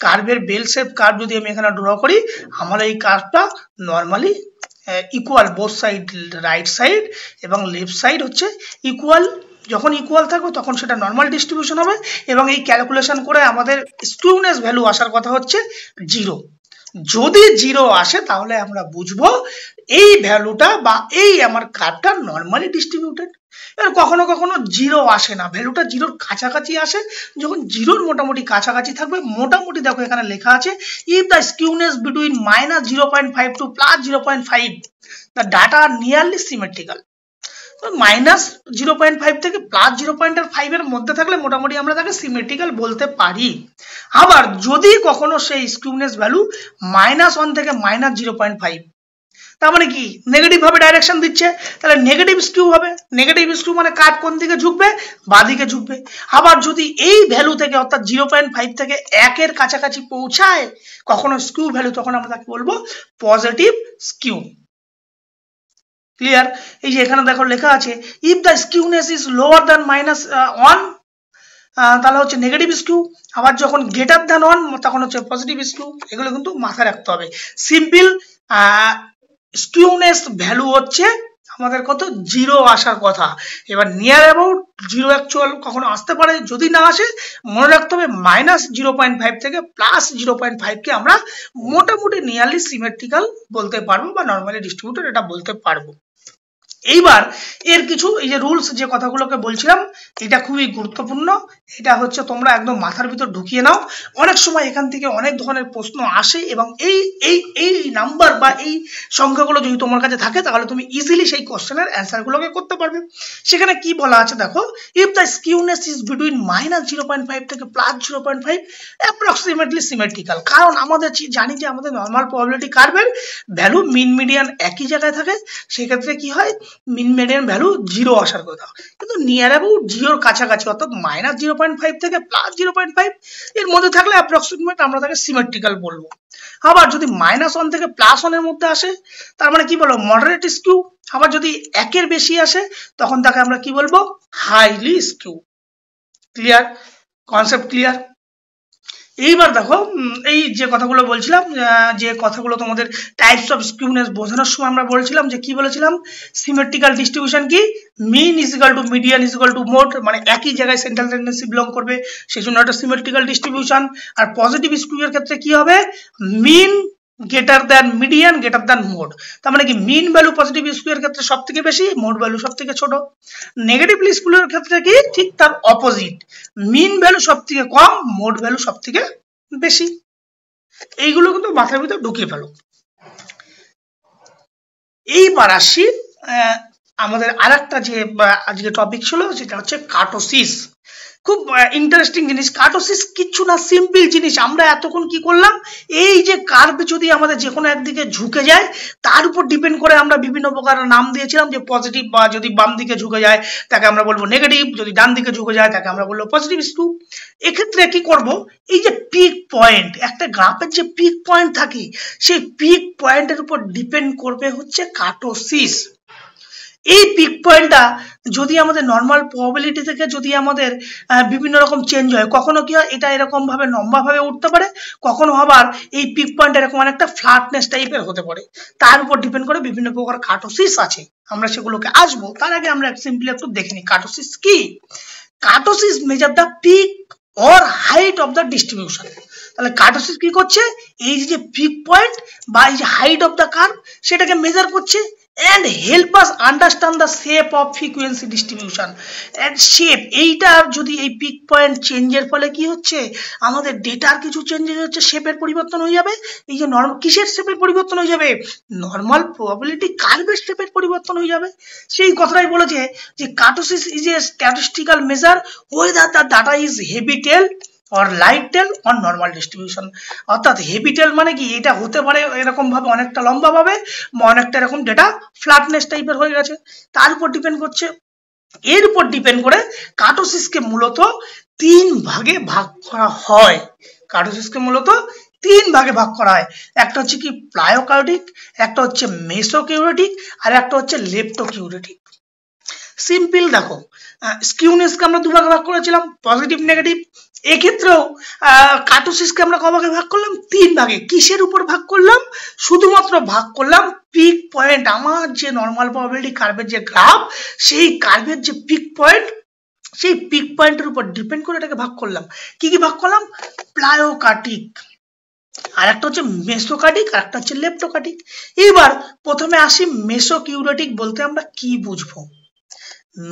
কার্ভের বেল শেপ কার্ভ যদি আমি এখানে ড্র করি, আমার এই কার্ভটা normally equal, both side right side এবং লেফট সাইড হচ্ছে ইকুয়াল। যখন ইকুয়াল থাকবে তখন সেটা নর্মাল ডিস্ট্রিবিউশন হবে, এবং এই ক্যালকুলেশন করে আমাদের স্কিউনেস ভ্যালু আসার কথা হচ্ছে 0। যদি 0 আসে তাহলে আমরা বুঝবো এই ভ্যালুটা বা এই আমার কার্ভটা নর্মালি ডিস্ট্রিবিউটেড। এবার কখনো কখনো 0 আসে না, ভ্যালুটা 0-র কাছাকাছি আসে। যখন 0-র মোটামুটি কাছাকাছি থাকবে, মোটামুটি দেখো এখানে লেখা আছে if the skewness between -0.5 to +0.5 the data are nearly symmetrical. -0.5 থেকে +0.5 এর মধ্যে থাকলে মোটামুটি আমরা তাকে সিমেট্রিক্যাল বলতে পারি। আবার যদি কখনো সেই স্কিউনেস ভ্যালু -1 থেকে -0.5, তার মানে কি নেগেটিভ ভাবে ডাইরেকশন দিচ্ছে, তাহলে নেগেটিভ স্কিউ হবে। নেগেটিভ স্কিউ মানে কার্ভ কোন দিকে ঝুঁকবে, বাঁদিকে ঝুঁকবে। আবার যদি এই ভ্যালু থেকে অর্থাৎ 0.5 থেকে 1 এর কাছাকাছি পৌঁছায় কখনো স্কিউ ভ্যালু, তখন আমরা তাকে বলবো পজিটিভ স্কিউ। ক্লিয়ার? এই যে এখানে দেখো লেখা আছে if the skewness is lower than -1 তাহলে হচ্ছে নেগেটিভ স্কিউ, আবার যখন গ্রেটার দ্যান 1 তখন হচ্ছে পজিটিভ স্কিউ। এগুলো কিন্তু মাথায় রাখতে হবে। সিম্পল স্কিউনেস ভ্যালু হচ্ছে আমাদের কত 0 আসার কথা। এবার নিয়ার অ্যাবাউট 0 অ্যাকচুয়াল কখনো আসতে পারে, যদি না আসে মনে রাখতে হবে -0.5 থেকে +0.5 কে আমরা মোটামুটি নিয়ারলি সিমেট্রিক্যাল বলতে পারবো বা নর্মালি ডিস্ট্রিবিউটেড এটা বলতে পারবো। এইবার এর কিছু এই যে রুলস যে কথাগুলোকে বলছিলাম, এটা খুবই গুরুত্বপূর্ণ। এটা হচ্ছে তোমরা একদম মাথার ভিতর ঢুকিয়ে নাও। অনেক সময় এখান থেকে অনেক ধরনের প্রশ্ন আসে, এবং এই এই এই নাম্বার বা এই সংখ্যাগুলো যদি তোমার কাছে থাকে তাহলে তুমি ইজিলি সেই কোশ্চেনের অ্যান্সারগুলোকে করতে পারবে। সেখানে কি বলা আছে দেখো, if the skewness is between -0.5 থেকে +0.5 অ্যাপ্রক্সিমেটলি সিমেট্রিক্যাল। কারণ আমাদের জানি যে আমাদের নর্মাল প্রবাবিলিটি কার্ভের ভ্যালু মিন মিডিয়ান একই জায়গায় থাকে, সেক্ষেত্রে কি হয় মিন মিডিয়ান ভ্যালু 0 আসার কথা, কিন্তু নিয়ার অ্যাবাউট 0-র কাছাকাছি অর্থাৎ -0.5 থেকে +0.5 এর মধ্যে থাকলে অ্যাপ্রক্সিমেট আমরা তাকে সিমেট্রিক্যাল বলবো। আবার যদি -1 থেকে +1 এর মধ্যে আসে তার মানে কি বলবো মডারেট স্কিউ। আবার যদি 1 এর বেশি আসে তখন তাকে আমরা কি বলবো highly skew. Clear? Concept clear? এইবার দেখো এই যে কথাগুলো বলছিলাম, যে কথাগুলো তোমাদের টাইপস অফ স্কিউনেস বোঝানোর সময় আমরা বলছিলাম যে কি বলেছিলাম, সিমেট্রিক্যাল ডিস্ট্রিবিউশন কি mean is equal to median is equal to mode, মানে একই জায়গায় সেন্ট্রাল টেন্ডেন্সি বিলং করবে, সেই জন্য একটা সিমেট্রিক্যাল ডিস্ট্রিবিউশন। আর পজিটিভ স্কিউ এর ক্ষেত্রে কি হবে mean greater than median greater than mode, তার মানে কি মিন ভ্যালু পজিটিভ স্কিউ এর ক্ষেত্রে সব থেকে বেশি, মোড ভ্যালু সব থেকে ছোট। নেগেটিভ স্কিউ এর ক্ষেত্রে কি ঠিক তার অপোজিট, মিন ভ্যালু সব থেকে কম, মোড ভ্যালু সব থেকে বেশি। এইগুলো কিন্তু মাথার ভিতর ঢুকিয়ে ফেলো। এইবার আসি আমাদের আরেকটা যে আজকে টপিক ছিল সেটা হচ্ছে কার্টোসিস। খুব ইন্টারেস্টিং জিনিস। কার্টোসিস কিচ্ছু না, সিম্পল জিনিস। আমরা এতক্ষণ কি করলাম, এই যে কার্ভ যদি আমাদের যে কোনো একদিকে ঝুঁকে যায় তার উপর ডিপেন্ড করে আমরা বিভিন্ন প্রকার নাম দিয়েছিলাম, যে পজিটিভ বা যদি বাম দিকে ঝুঁকে যায় তাকে আমরা বলবো নেগেটিভ, যদি ডান দিকে ঝুঁকে যায় তাকে আমরা বলবো পজিটিভ স্কিউ। এক্ষেত্রে কি করব, এই যে পিক পয়েন্ট, একটা গ্রাফের যে পিক পয়েন্ট থাকে সেই পিক পয়েন্টের উপর ডিপেন্ড করবে হচ্ছে কার্টোসিস। এই পিক পয়েন্টটা যদি আমাদের নর্মাল প্রবাবিলিটি থেকে যদি আমাদের বিভিন্ন রকম চেঞ্জ হয়, কখনো কি হয় এটা এরকম ভাবে লম্বা ভাবে উঠতে পারে, কখনো আবার এই পিক পয়েন্ট এরকম একটা ফ্ল্যাটনেস টাইপের হতে পারে। তার উপর ডিপেন্ড করে বিভিন্ন প্রকার কার্টোসিস আছে, আমরা সেগুলোকে আসবো। তার আগে আমরা সিম্পলি একটু দেখে নিই কার্টোসিস কি। Kurtosis measure the peak or height of the distribution. তাহলে কার্টোসিস কি করছে, এই যে পিক পয়েন্ট বা এই যে হাইট অফ দ্য কার্ভ সেটাকে মেজার করছে। and help us understand the shape of frequency distribution and shape এইটা যদি এই পিক পয়েন্ট চেঞ্জের ফলে কি হচ্ছে আমাদের ডেটার কিছু চেঞ্জেস হচ্ছে শেপের পরিবর্তন হয়ে যাবে এই যে নরমাল কিসের শেপের পরিবর্তন হয়ে যাবে নরমাল প্রবাবিলিটি কার্ভের শেপের পরিবর্তন হয়ে যাবে সেই কথাটাই বলেছে যে kurtosis is a statistical measure whether the data is heavy tail or light tail or normal distribution অর্থাৎ হেভি টেল মানে কি এটা হতে পারে এরকম ভাবে অনেকটা লম্বা ভাবে বা অনেকটা এরকম ডেটা ফ্ল্যাটনেস টাইপের হয়ে গেছে তার উপর ডিপেন্ড করছে এর উপর ডিপেন্ড করে কার্টোসিসকে মূলত তিন ভাগে ভাগ করা হয় কার্টোসিসকে মূলত তিন ভাগে ভাগ করা হয় একটা হচ্ছে কি প্লায়োকার্ডিক একটা হচ্ছে মেসোকিউরেটিক আর একটা হচ্ছে লেপ্টোকিউরেটিক সিম্পল দেখো স্কিউনেসকে আমরা দুভাগে ভাগ করেছিলাম পজিটিভ নেগেটিভ এক্ষেত্রেও কার্টোসিসকে আমরা কভাগে ভাগ করলাম তিন ভাগে কিসের উপর ভাগ করলাম শুধুমাত্র ভাগ করলাম পিক পয়েন্ট আমার যে নরমাল প্রবাবিলিটি কার্ভের যে গ্রাফ সেই কার্ভের যে পিক পয়েন্ট সেই পিক পয়েন্টের উপর ডিপেন্ড করে এটাকে ভাগ করলাম কি কি ভাগ করলাম প্লায়োকার্ডিক আর একটা হচ্ছে মেসোকার্ডিক আর একটা হচ্ছে লেপ্টোকার্ডিক এবার প্রথমে আসি মেসোকিউরেটিক বলতে আমরা কি বুঝবো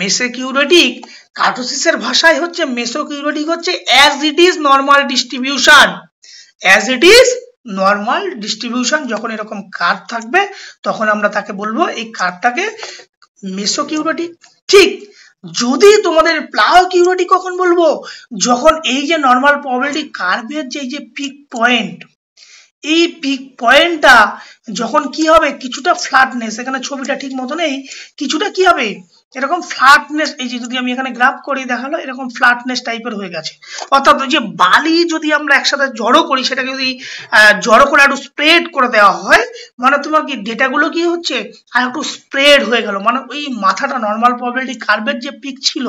মেসোকিউরেটিক কার্টোসিসের ভাষায় হচ্ছে মেসোকিউরেটিক হচ্ছে as it is normal distribution as it is normal distribution যখন এরকম কার্ভ থাকবে তখন আমরা তাকে বলবো এই কার্ভটাকে মেসোকিউরেটিক ঠিক যদি তোমাদের প্লায়োকিউরেটিক কখন বলবো যখন এই যে নরমাল প্রবাবিলিটি কার্ভের যে পিক পয়েন্ট এই পিক পয়েন্টটা যখন কি হবে কিছুটা ফ্ল্যাটনেস এখানে ছবিটা ঠিক মতো নেই কিছুটা কি হবে এরকম ফ্ল্যাটনেস এই যে যদি আমি এখানে গ্রাফ করি দেখালো এরকম ফ্ল্যাটনেস টাইপের হয়ে গেছে অর্থাৎ যে বালি যদি আমরা একসাথে জড়ো করি সেটাকে যদি জড়ো করে একটু স্প্রেড করে দেওয়া হয় মানে তোমার কি ডেটাগুলো কি হচ্ছে আর একটু স্প্রেড হয়ে গেল মানে ওই মাথাটা নরমাল প্রবাবিলিটি কার্ভের যে পিক ছিল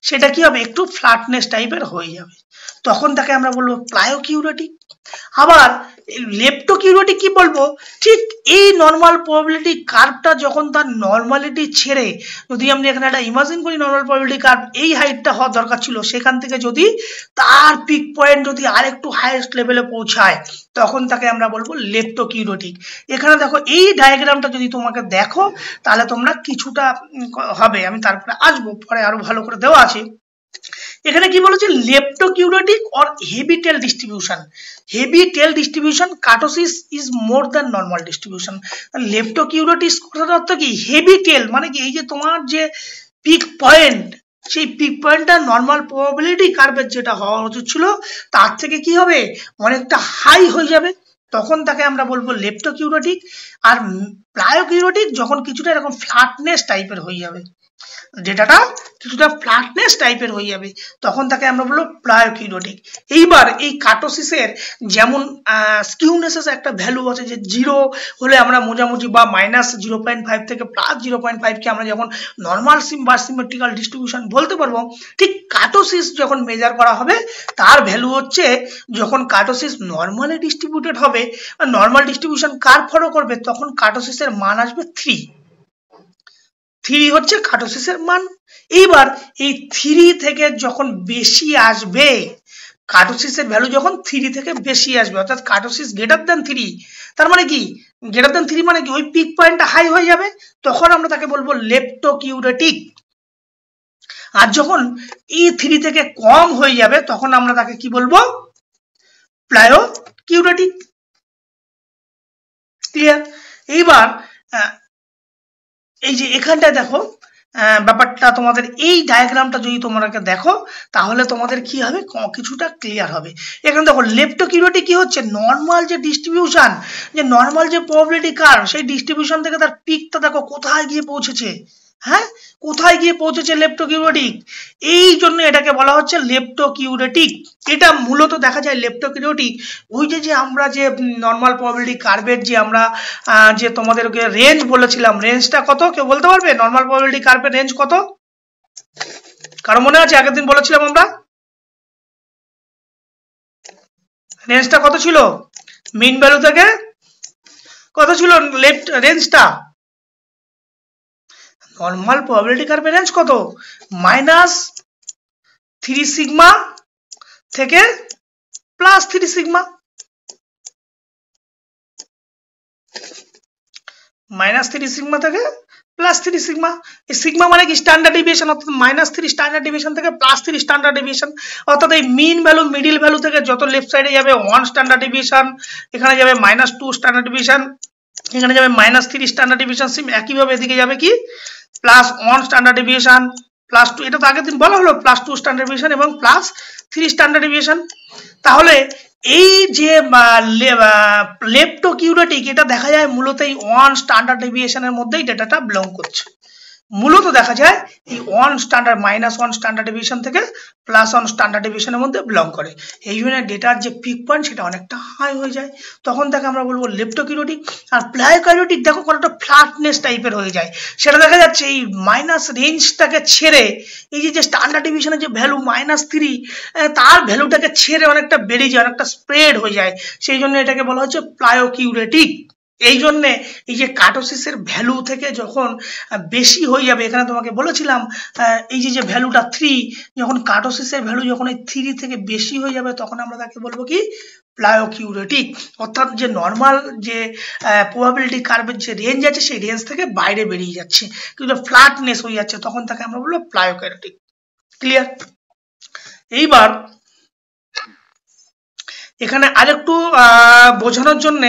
সেটা কি হবে একটু ফ্ল্যাটনেস টাইপের হয়ে যাবে তখন তাকে আমরা বলবো প্লায়োকিউরেটিক আবার লেপ্টোকিউরেটিক কি বলবো ঠিক এই নরমাল প্রবাবিলিটি কার্ভটা যখন তার নরমালিটি ছেড়ে যদি আমি এখানে একটা ইমাজিন করি নরমাল প্রবাবিলিটি কার্ভ এই হাইটটা হওয়ার দরকার ছিল সেখান থেকে যদি তার পিক পয়েন্ট যদি আরেকটু হাইয়েস্ট লেভেলে পৌঁছায় তখন তাকে আমরা বলবো লেপ্টোকিউরেটিক এখানে দেখো এই ডায়াগ্রামটা যদি তোমাকে দেখো তাহলে তোমরা কিছুটা হবে আমি তারপরে আসবো পরে আরো ভালো করে দেওয়া আছে এখানে কি বলেছে leptokurtic or heavy tail distribution heavy tail distribution kurtosis is more than normal distribution leptokurtic কথার অর্থ কি হেভি টেল মানে কি এই যে তোমার যে পিক পয়েন্ট সেই পিক পয়েন্টটা নরমাল প্রবাবিলিটি কার্ভের যেটা হওয়া উচিত ছিল তার থেকে কি হবে অনেকটা হাই হয়ে যাবে তখন তাকে আমরা বলবো লেপ্টোকিউরেটিক আর প্লায়োকিউরেটিক যখন কিছুটা এরকম ফ্ল্যাটনেস টাইপের হয়ে যাবে ডেটাটা কিছুটা ফ্ল্যাটনেস টাইপের হয়ে যাবে তখন তাকে আমরা বলবো প্লায়োকিউরেটিক এইবার এই কার্টোসিসের যেমন স্কিউনেসের একটা ভ্যালু আছে যে 0 হলে আমরা মোজামুজি বা -0.5 থেকে +0.5 কে আমরা যখন নরমাল বা সিমেট্রিক্যাল ডিস্ট্রিবিউশন বলতে পারবো ঠিক কার্টোসিস যখন মেজার করা হবে তার ভ্যালু হচ্ছে যখন কার্টোসিস নরমালি ডিস্ট্রিবিউটেড হবে আর নরমাল ডিস্ট্রিবিউশন কার্ভ ফলো করবে তখন কার্টোসিসের মান আসবে 3 হচ্ছে কার্টোসিসের মান এইবার এই 3 থেকে যখন বেশি আসবে কার্টোসিসের ভ্যালু যখন 3 থেকে বেশি আসবে অর্থাৎ কার্টোসিস গ্রেটার দ্যান 3 তার মানে কি গ্রেটার দ্যান 3 মানে কি ওই পিক পয়েন্টটা হাই হয়ে যাবে তখন আমরা তাকে বলবো লেপ্টোকিউরেটিক আর যখন এই 3 থেকে কম হয়ে যাবে তখন আমরা তাকে কি বলবো প্লায়োকিউরেটিক ক্লিয়ার এইবার এই যে এখানটায় দেখো ব্যাপারটা তোমাদের এই ডায়াগ্রামটা যদি তোমরা দেখো তাহলে তোমাদের কি হবে কিছুটা ক্লিয়ার হবে এখানে দেখো লেপ্টোকিউরেটিক কি হচ্ছে নরমাল যে ডিস্ট্রিবিউশন যে নরমাল যে প্রবাবিলিটি কার্ভ সেই ডিস্ট্রিবিউশন থেকে তার পিকটা দেখো কোথায় গিয়ে পৌঁছেছে হ্যাঁ কোথায় গিয়ে পৌঁছেছে লেপ্টোকিউরেটিক এই জন্য এটাকে বলা হচ্ছে লেপ্টোকিউরেটিক এটা মূলত দেখা যায় লেপ্টোকিউরেটিক ওই যে আমরা যে নরমাল প্রবাবিলিটি কার্ভের যে আমরা যে তোমাদেরকে রেঞ্জ বলেছিলাম রেঞ্জটা কত কেউ বলতে পারবে নরমাল প্রবাবিলিটি কার্ভের রেঞ্জ কত কারো মনে আছে আগের দিন বলেছিলাম আমরা রেঞ্জটা কত ছিল মিন ভ্যালু থেকে কত ছিল লেফট রেঞ্জটা নরমাল প্রবাবিলিটি কার্ভের রেঞ্জ কত -3 সিগমা থেকে +3 সিগমা -3 সিগমা থেকে +3 সিগমা। এই সিগমা মানে কি স্ট্যান্ডার্ড ডেভিয়েশন, অর্থাৎ -3 স্ট্যান্ডার্ড ডেভিয়েশন থেকে +3 স্ট্যান্ডার্ড ডেভিয়েশন, অর্থাৎ এই মিন ভ্যালু মিডিল ভ্যালু থেকে যত লেফট সাইডে যাবে 1 স্ট্যান্ডার্ড ডেভিয়েশন, এখানে যাবে -2 স্ট্যান্ডার্ড ডেভিয়েশন, এখানে যাবে -3 স্ট্যান্ডার্ড ডেভিয়েশন, সেম একইভাবে এদিকে যাবে কি +1 স্ট্যান্ডার্ড ডেভিয়েশন, +2, এটা তো আগের দিন বলা হলো +2 স্ট্যান্ডার্ড ডেভিয়েশন এবং +3 স্ট্যান্ডার্ড ডেভিয়েশন। তাহলে এই যে লেপ্টোকিউরেটিক, এটা দেখা যায় মূলত এই 1 স্ট্যান্ডার্ড ডেভিয়েশনের মধ্যেই ডেটাটা বিলং করছে। মূলত দেখা যায় এই -1 স্ট্যান্ডার্ড ডেভিয়েশন থেকে +1 স্ট্যান্ডার্ড ডেভিয়েশনের মধ্যে বিলং করে। এই জন্য ডেটার যে পিক পয়েন্ট সেটা অনেকটা হাই হয়ে যায়, তখন তাকে আমরা বলবো লেপ্টোকিউরেটিক। আর প্লায়োকিউরেটিক দেখো কতটা ফ্ল্যাটনেস টাইপের হয়ে যায়, সেটা দেখা যাচ্ছে এই মাইনাস রেঞ্জটাকে ছেড়ে এই যে স্ট্যান্ডার্ড ডেভিয়েশনের যে ভ্যালু -3, তার ভ্যালুটাকে ছেড়ে অনেকটা বেড়ে যায়, অনেকটা স্প্রেড হয়ে যায়, সেই জন্য এটাকে বলা হচ্ছে প্লায়োকিউরেটিক। এই জন্যে এই যে কার্টোসিসের ভ্যালু থেকে যখন বেশি হয়ে যাবে, এখানে তোমাকে বলেছিলাম এই যে ভ্যালুটা 3, যখন কার্টোসিসের ভ্যালু যখন এই 3 থেকে বেশি হয়ে যাবে তখন আমরা তাকে বলবো কি প্লায়োকিউরেটিক, অর্থাৎ যে নর্মাল যে প্রবাবিলিটি কার্ভের যে রেঞ্জ আছে সেই রেঞ্জ থেকে বাইরে বেরিয়ে যাচ্ছে, কিন্তু ফ্ল্যাটনেস হয়ে যাচ্ছে, তখন তাকে আমরা বলবো প্লায়োকিউরেটিক। ক্লিয়ার? এইবার এখানে আরেকটু বোঝানোর জন্য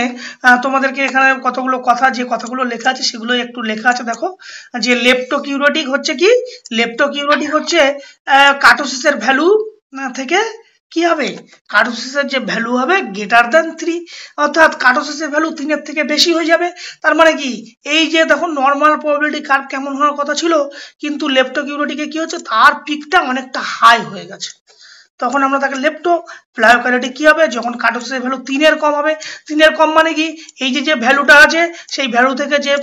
তোমাদেরকে এখানে কতগুলো কথা, যে কথাগুলো লেখা আছে সেগুলো একটু লেখা আছে। দেখো যে লেপ্টোকিউরেটিক হচ্ছে কি, লেপ্টোকিউরেটিক হচ্ছে কার্টোসিসের ভ্যালু থেকে কি হবে, কার্টোসিসের যে ভ্যালু হবে >3, অর্থাৎ কার্টোসিসের ভ্যালু 3 এর থেকে বেশি হয়ে যাবে। তার মানে কি এই যে দেখো নর্মাল প্রবাবিলিটি কার্ভ কেমন হওয়ার কথা ছিল, কিন্তু লেপ্টোকিউরেটিকে কি হচ্ছে তার পিকটা অনেকটা হাই হয়ে গেছে, তখন আমরা তাকে লেপ্টো। প্লায়োকিউরেটিক কি হবে, যখন কার্টোসিসের ভ্যালু 3 এর কম হবে, 3 এর কম মানে কি এই যে ভ্যালুটা আছে সেই ভ্যালু থেকে যে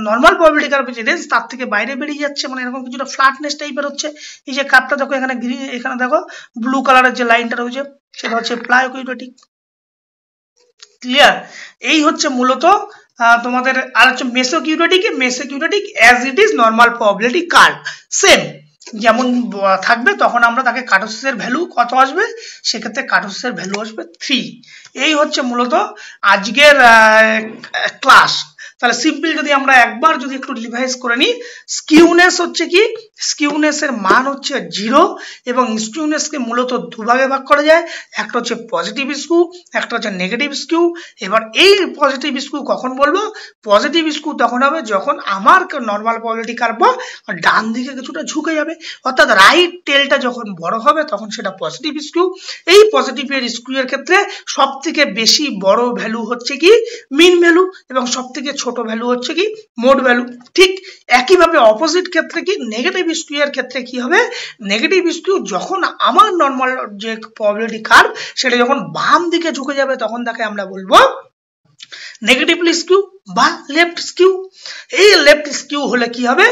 নর্মাল প্রবাবিলিটি কার্ভের যে রেঞ্জ তার থেকে বাইরে বেরিয়ে যাচ্ছে, মানে এরকম কিছুটা ফ্ল্যাটনেস টাইপের হচ্ছে। এই যে কার্ভটা দেখো এখানে গ্রিন, এখানে দেখো ব্লু কালারের যে লাইনটা রয়েছে সেটা হচ্ছে প্লায়োকিউরেটিক। ক্লিয়ার? এই হচ্ছে মূলত তোমাদের। আর হচ্ছে mesokurtic, mesokurtic as it is normal probability curve, same যেমন থাকবে, তখন আমরা তাকে কার্টোসিসের ভ্যালু কত আসবে, সেক্ষেত্রে কার্টোসিসের ভ্যালু আসবে 3। এই হচ্ছে মূলত আজকের ক্লাস। তাহলে সিম্পল যদি আমরা একবার যদি একটু রিভাইজ করে নিই, স্কিউনেস হচ্ছে কি, স্কিউনেসের মান হচ্ছে 0 এবং স্কিউনেসকে মূলত দুভাগে ভাগ করা যায়, একটা হচ্ছে পজিটিভ স্কিউ, একটা হচ্ছে নেগেটিভ স্কিউ। এবার এই পজিটিভ স্কিউ কখন বলবো, পজিটিভ স্কিউ তখন হবে যখন আমার নর্মাল প্রবাবিলিটি কার্ভ ডান দিকে কিছুটা ঝুঁকে যাবে, অর্থাৎ রাইট টেলটা যখন বড় হবে তখন সেটা পজিটিভ স্কিউ। এই পজিটিভ এর স্কিউ এর ক্ষেত্রে সব থেকে বেশি বড় ভ্যালু হচ্ছে কি মিন ভ্যালু, এবং সব থেকে ছোট ভ্যালু হচ্ছে কি মোড ভ্যালু। ঠিক একইভাবে অপোজিট ক্ষেত্রে কি নেগেটিভ স্কিউ এর ক্ষেত্রে কি হবে, নেগেটিভ স্কিউ যখন আমার নর্মাল যে প্রবাবিলিটি কার্ভ সেটা যখন বাম দিকে ঝুঁকে যাবে তখন তাকে আমরা বলবো নেগেটিভলি স্কিউ বা লেফট স্কিউ। এই লেফট স্কিউ হলে কি হবে,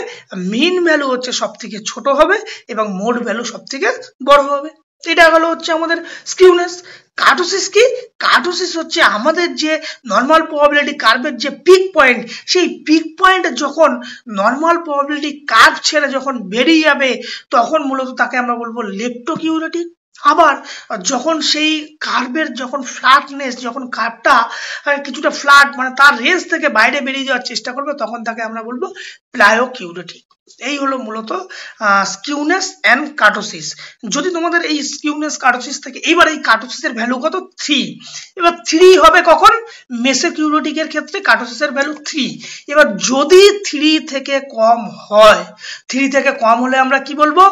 মিন ভ্যালু হচ্ছে সব থেকে ছোট হবে এবং মোড ভ্যালু সব থেকে বড় হবে। এটা হলো হচ্ছে আমাদের স্কিউনেস। কার্টোসিস কি, কার্টোসিস হচ্ছে আমাদের যে নর্মাল প্রবাবিলিটি কার্ভের যে পিক পয়েন্ট, সেই পিক পয়েন্ট যখন নর্মাল প্রবাবিলিটি কার্ভ ছেড়ে যখন বেরিয়ে যাবে তখন মূলত তাকে আমরা বলবো লেপ্টোকিউরেটিক। আবার যখন সেই কার্ভের যখন ফ্ল্যাটনেস, যখন কার্ভটা কিছুটা ফ্ল্যাট মানে তার রেঞ্জ থেকে বাইরে বেরিয়ে যাওয়ার চেষ্টা করবে তখন তাকে আমরা বলবো প্লায়োকিউরেটিক। এই হলো মূলত স্কিউনেস এন্ড কার্টোসিস। যদি তোমাদের এই স্কিউনেস কার্টোসিস থেকে এইবার এই কার্টোসিসের ভ্যালু কত 3, এবার 3 হবে কখন, মেসোকিউরেটিকের ক্ষেত্রে কার্টোসিসের ভ্যালু 3। এবার যদি 3 থেকে কম হয়, 3 থেকে কম হলে আমরা কি বলবো,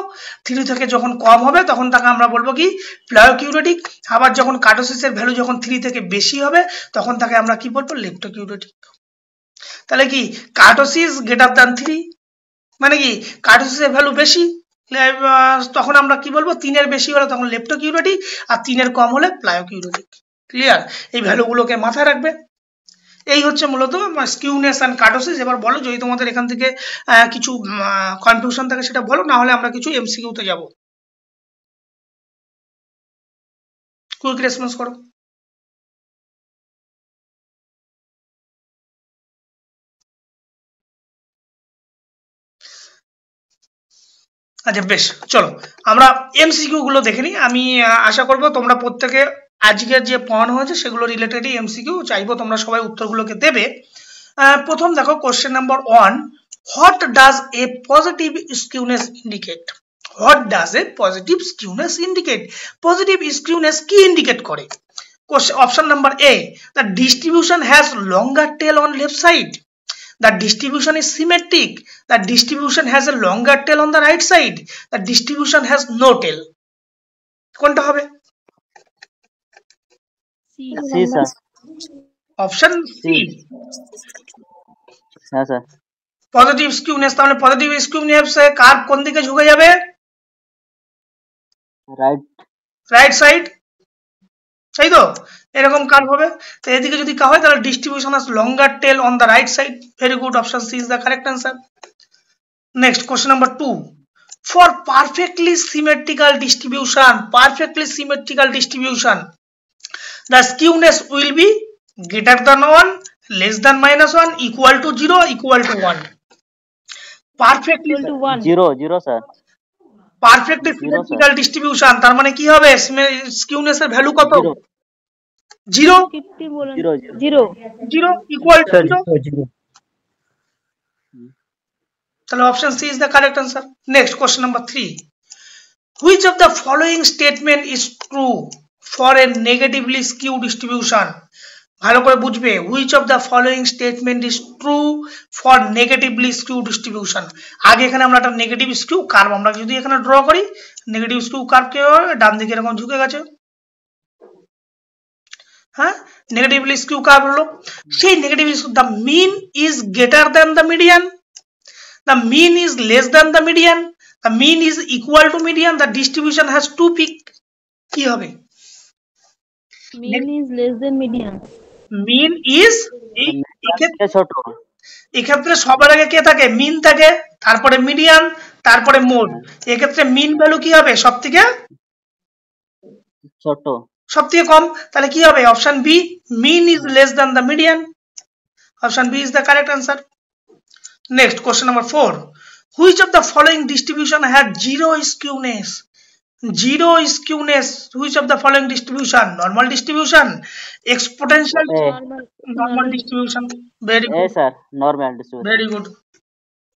3 থেকে যখন কম হবে তখন তাকে আমরা বলবো কি প্লায়োকিউরেটিক। আবার যখন কার্টোসিসের ভ্যালু যখন 3 থেকে বেশি হবে তখন তাকে আমরা কি বলবো লেপ্টোকিউরেটিক। তাহলে কি কার্টোসিস >3 মানে কি কার্টোসিসের ভ্যালু বেশি, তখন আমরা কি বলবো 3 এর বেশি হলে তখন লেপ্টোকিউরেটিক, আর 3 এর কম হলে প্লায়োকিউরেটিক। ক্লিয়ার? এই ভ্যালুগুলোকে মাথায় রাখবে। এই হচ্ছে মূলত স্কিউনেস এন্ড কার্টোসিস। এবার বলো যদি তোমাদের এখান থেকে কিছু কনফিউশন থাকে সেটা বলো, না হলে আমরা কিছু এমসিকিউ তে যাব। কুইক রেসপন্স করো। আচ্ছা বেশ, চলো আমরা এমসিকিউ গুলো দেখে নিই। আমি আশা করব তোমরা প্রত্যেকে আজকের যে পড়ানো হয়েছে সেগুলো রিলেটেডই এমসিকিউ চাইবো, তোমরা সবাই উত্তরগুলোকে দেবে। প্রথম দেখো question number 1, what does a positive skewness indicate? What does a positive skewness indicate? Positive skewness কি indicate করে? Option number A, the distribution has longer tail on left side. The distribution is symmetric. The distribution has a longer tail on the right side. The distribution has no tail. কোনটা হবে? C sir. Option C. হ্যাঁ স্যার। পজিটিভ স্কিউনেস, তাহলে পজিটিভ স্কিউনেস এ কার্ভ কোন দিকে ঝুঁকে যাবে? রাইট সাইড, তাই তো? এরকম কার্ভ হবে। তো এদিকে যদি কা হয় তাহলে distribution has longer tail on the right side. Very good, option C is the correct answer. Next question number 2, for perfectly symmetrical distribution the skewness will be greater than 1, less than -1, equal to 0, equal to 1. Perfectly 0 sir. Perfectly symmetrical distribution তার মানে কি হবে? স্কিউনেস এর ভ্যালু কত? 0 ইকুয়াল টু 0। তাহলে option C is the correct answer. Next question number 3, which of the following statement is true for a negatively skewed distribution? ভালো করে বুঝবে, which of the following statement is true for negatively skewed distribution? আগে এখানে আমরা একটা নেগেটিভ স্কিউ কার্ভ আমরা যদি এখানে ড্র করি, নেগেটিভ স্কিউ কার্ভ কে ডান দিকে এরকম ঝুঁকে গেছে, হ্যাঁ, নেগেটিভলি স্কিউ কার্ভ হলো। সেই negative skew, the mean is greater than the median, the mean is less than the median, the mean is equal to median, the distribution has two peak, কি হবে? mean is less than median. mean is ছোট। এক্ষেত্রে সবার আগে কে থাকে? মিন থাকে, তারপরে মিডিয়ান, তারপরে মোড। এক্ষেত্রে মিন ভ্যালু কি হবে? সবথেকে ছোট, সবথেকে কম। তাহলে কি হবে? Option B, mean is less than the median. Option B is the correct answer. Next question number 4, which of the following distribution had zero skewness? Zero skewness, which of the following distribution? Normal distribution, exponential, normal distribution. Very good. Yes sir, normal distribution. Very good.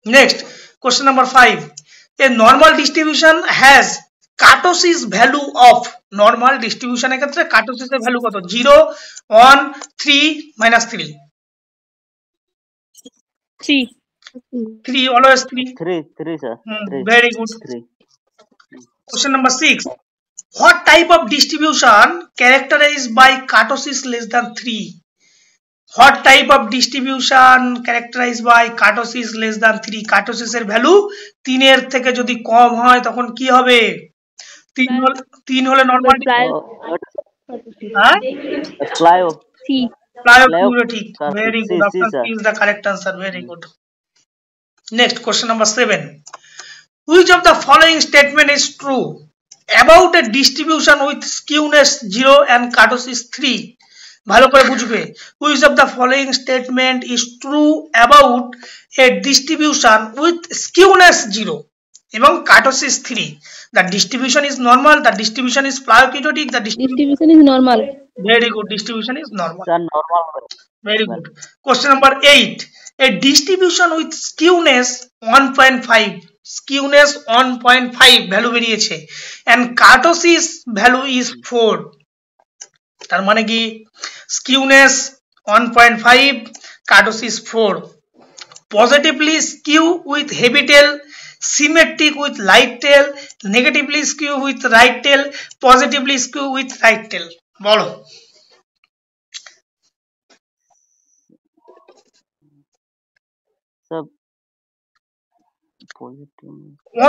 Next question number 5, a normal distribution has kurtosis value of normal distribution এর ক্ষেত্রে kurtosis এর ভ্যালু কত? 0, 1, 3, -3. 3 always 3 sir. Very good. 3. Question number 6, what type of distribution characterized by kurtosis less than 3? What type of distribution characterized by kurtosis less than 3? kurtosis এর ভ্যালু 3 এর থেকে যদি কম হয় তখন কি হবে? 3 হলে নরমাল, হ্যাঁ, প্লায়ো পুরো ঠিক। Very good, option C is the correct answer. Very good. Next question number 7, which of the following statement is true about a distribution with skewness 0 and kurtosis 3? ভালো করে বুঝবে, which of the following statement is true about a distribution with skewness 0 এবং kurtosis 3? The distribution is normal, the distribution is pleiochotic, the distribution is normal. Very good, distribution is normal. normal. Very good. Question number 8, a distribution with skewness 1.5, skewness 1.5 value বেরিয়েছে and kurtosis value is 4, তার মানে কি skewness 1.5, kurtosis 4, positively skew with heavy tail, symmetric with light tail, negatively skew with right tail, positively skew with right tail. বলো।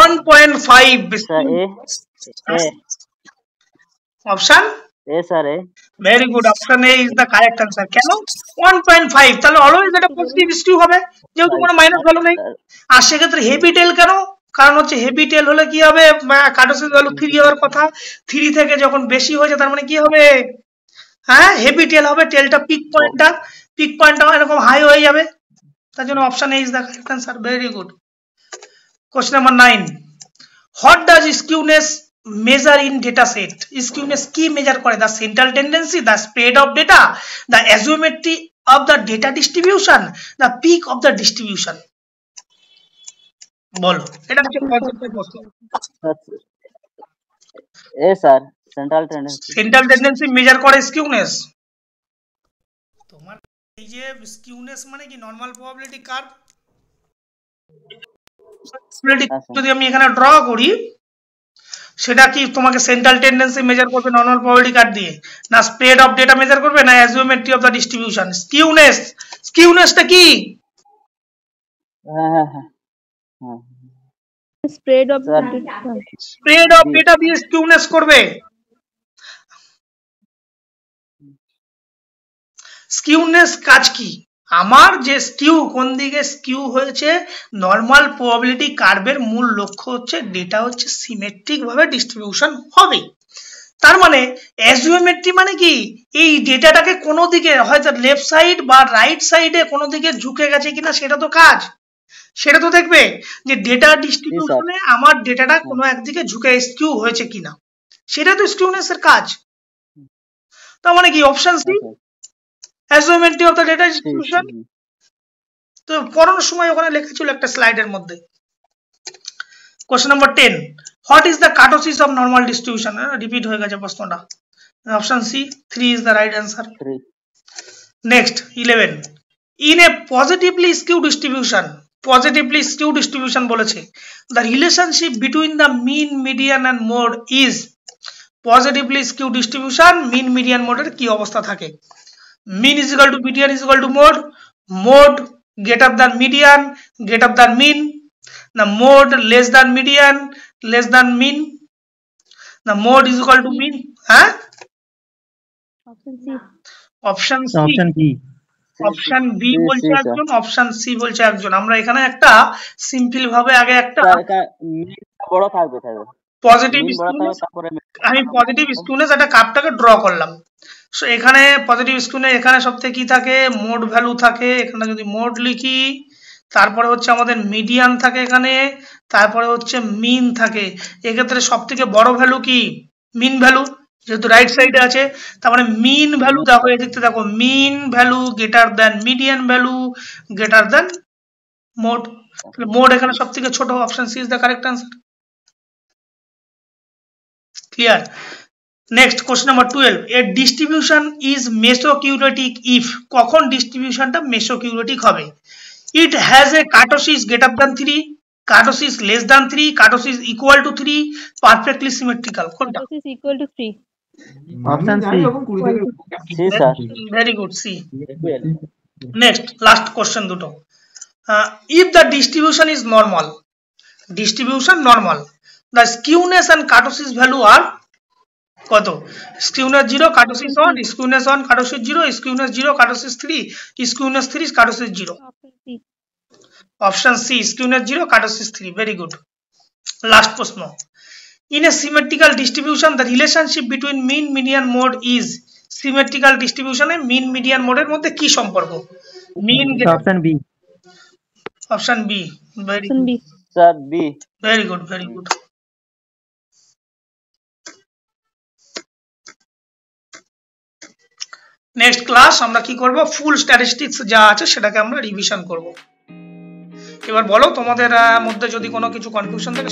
1.5 option A sir. A very good, option A is the correct answer. কেন 1.5? তাহলে অলওয়েজ এটা পজিটিভ স্কিউ হবে যেহেতু কোনো মাইনাস ভ্যালু নেই। আর সেক্ষেত্রে হেভি টেল কেন? কারণ হচ্ছে হেভি টেল হলে কি হবে? কার্টোসিস ভ্যালু 3 হওয়ার কথা, 3 থেকে যখন বেশি হয়েছে তার মানে কি হবে? হ্যাঁ, হেভি টেল হবে। টেলটা পিক পয়েন্টটা এরকম হাই হয়ে যাবে, তার জন্য option A is the correct answer. Very good. Question number 9, what does skewness measure in data set? Skewness কি মেজার করে? the central tendency, the spread of data, the asymmetry of the data distribution, the peak of the distribution? বলো, এটা হচ্ছে কনসেপ্টের প্রশ্ন। এ sir central tendency. Central tendency measure করে স্কিউনেস। তোমার এই যে স্কিউনেস মানে কি নরমাল প্রবাবিলিটি কার্ভ, যদি আমি এখানে ড্র করি সেটা কি তোমাকে সেন্ট্রাল টেন্ডেন্সি মেজার করবে নরমাল প্রবাবিলিটি কার্ভ দিয়ে, না স্প্রেড অফ ডেটা মেজার করবে, না অ্যাজিওমেট্রি অফ দ্য ডিস্ট্রিবিউশন? স্কিউনেস, স্কিউনেসটা কি? Spread of spread of data দিয়ে স্কিউনেস করবে। স্কিউনেস কাজ কি? আমার যে স্কিউ কোন দিকে স্কিউ হয়েছে, নরমাল প্রবাবিলিটি কার্ভের মূল লক্ষ্য হচ্ছে ডেটা হচ্ছে সিমেট্রিক ভাবে ডিস্ট্রিবিউশন হবে। তার মানে অ্যাজিওমেট্রি মানে কি, এই ডেটাটাকে কোনো দিকে হয়তো লেফট সাইড বা রাইট সাইডে কোনো দিকে ঝুঁকে গেছে কিনা সেটা তো কাজ, সেটা তো দেখবে যে ডেটা ডিস্ট্রিবিউশনে আমার ডেটাটা কোনো একদিকে ঝুঁকে স্কিউ হয়েছে কিনা, সেটা তো স্কিউনেসের কাজ। তার মানে কি option C, asymmetry of the data distribution. তো পড়ানোর সময় ওখানে লেখা ছিল একটা স্লাইডের মধ্যে। Question number 10, what is the kurtosis of normal distribution? Repeat হয়ে গেছে প্রশ্নটা। Option C 3 is the right answer. Next 11, in a positively skew distribution, positively skew distribution বলেছে, the relationship between the mean, median and mode is. Positively skew distribution mean median মোডের কি অবস্থা থাকে? mean is equal to median is equal to mode, mode greater than median greater than mean, the mode less than median less than mean, the mode is equal to mean. হ্যাঁ, অপশন সি, অপশন বি বলছে একজন, অপশন সি বলছে একজন। আমরা এখানে একটা সিম্পল ভাবে আগে একটা বড় থাকবে পজিটিভ স্কিউনেস, আমি পজিটিভ স্কিউনেস একটা কার্ভটাকে ড্র করলাম। সো এখানে পজিটিভ স্কিউনে এখানে সবথেকে কি থাকে, মোড ভ্যালু থাকে। এখানে যদি মোড লিখি, তারপরে হচ্ছে আমাদের মিডিয়ান থাকে এখানে, তারপরে হচ্ছে মিন থাকে। এক্ষেত্রে সব থেকে বড় ভ্যালু কি? মিন ভ্যালু, যেহেতু রাইট সাইডে আছে। তার মানে মিন ভ্যালু দেখো, এদিকতে দেখো, mean value greater than median value greater than mode. Mode এখানে সব থেকে ছোট, option C is the correct answer. Clear? Next question number 12, a distribution is mesokurtic if. কখন ডিস্ট্রিবিউশনটা মেসোকিউরেটিক হবে? It has a kurtosis greater than 3, kurtosis less than 3, kurtosis equal to 3, perfectly symmetrical. কোনটা? Kaটোসিস equal to 3. Option C. C sir, very good, C. Next last question দুটো। If the distribution is normal, distribution normal, the skewness and kurtosis value আর কত? Skewness 0, kurtosis 1, skewness 1, kurtosis 0, skewness 0, kurtosis 3, skewness 3, kurtosis 0। Option C, skewness 0, kurtosis 3। Very good. Last প্রশ্ন, in a symmetrical distribution the relationship between mean, median, mode is. Symmetrical ডিস্ট্রিবিউশনে মিন, মিডিয়ান, মোডের মধ্যে কি সম্পর্ক? Mean, option B. Option B, very Option B. Sir B. Very good, very good. Next class আমরা কি করব, ফুল স্ট্যাটিস্টিক্স যা আছে সেটাকে আমরা রিভিশন করব। এবার বলো তোমাদের মধ্যে যদি কোনো কিছু কনফিউশন থাকে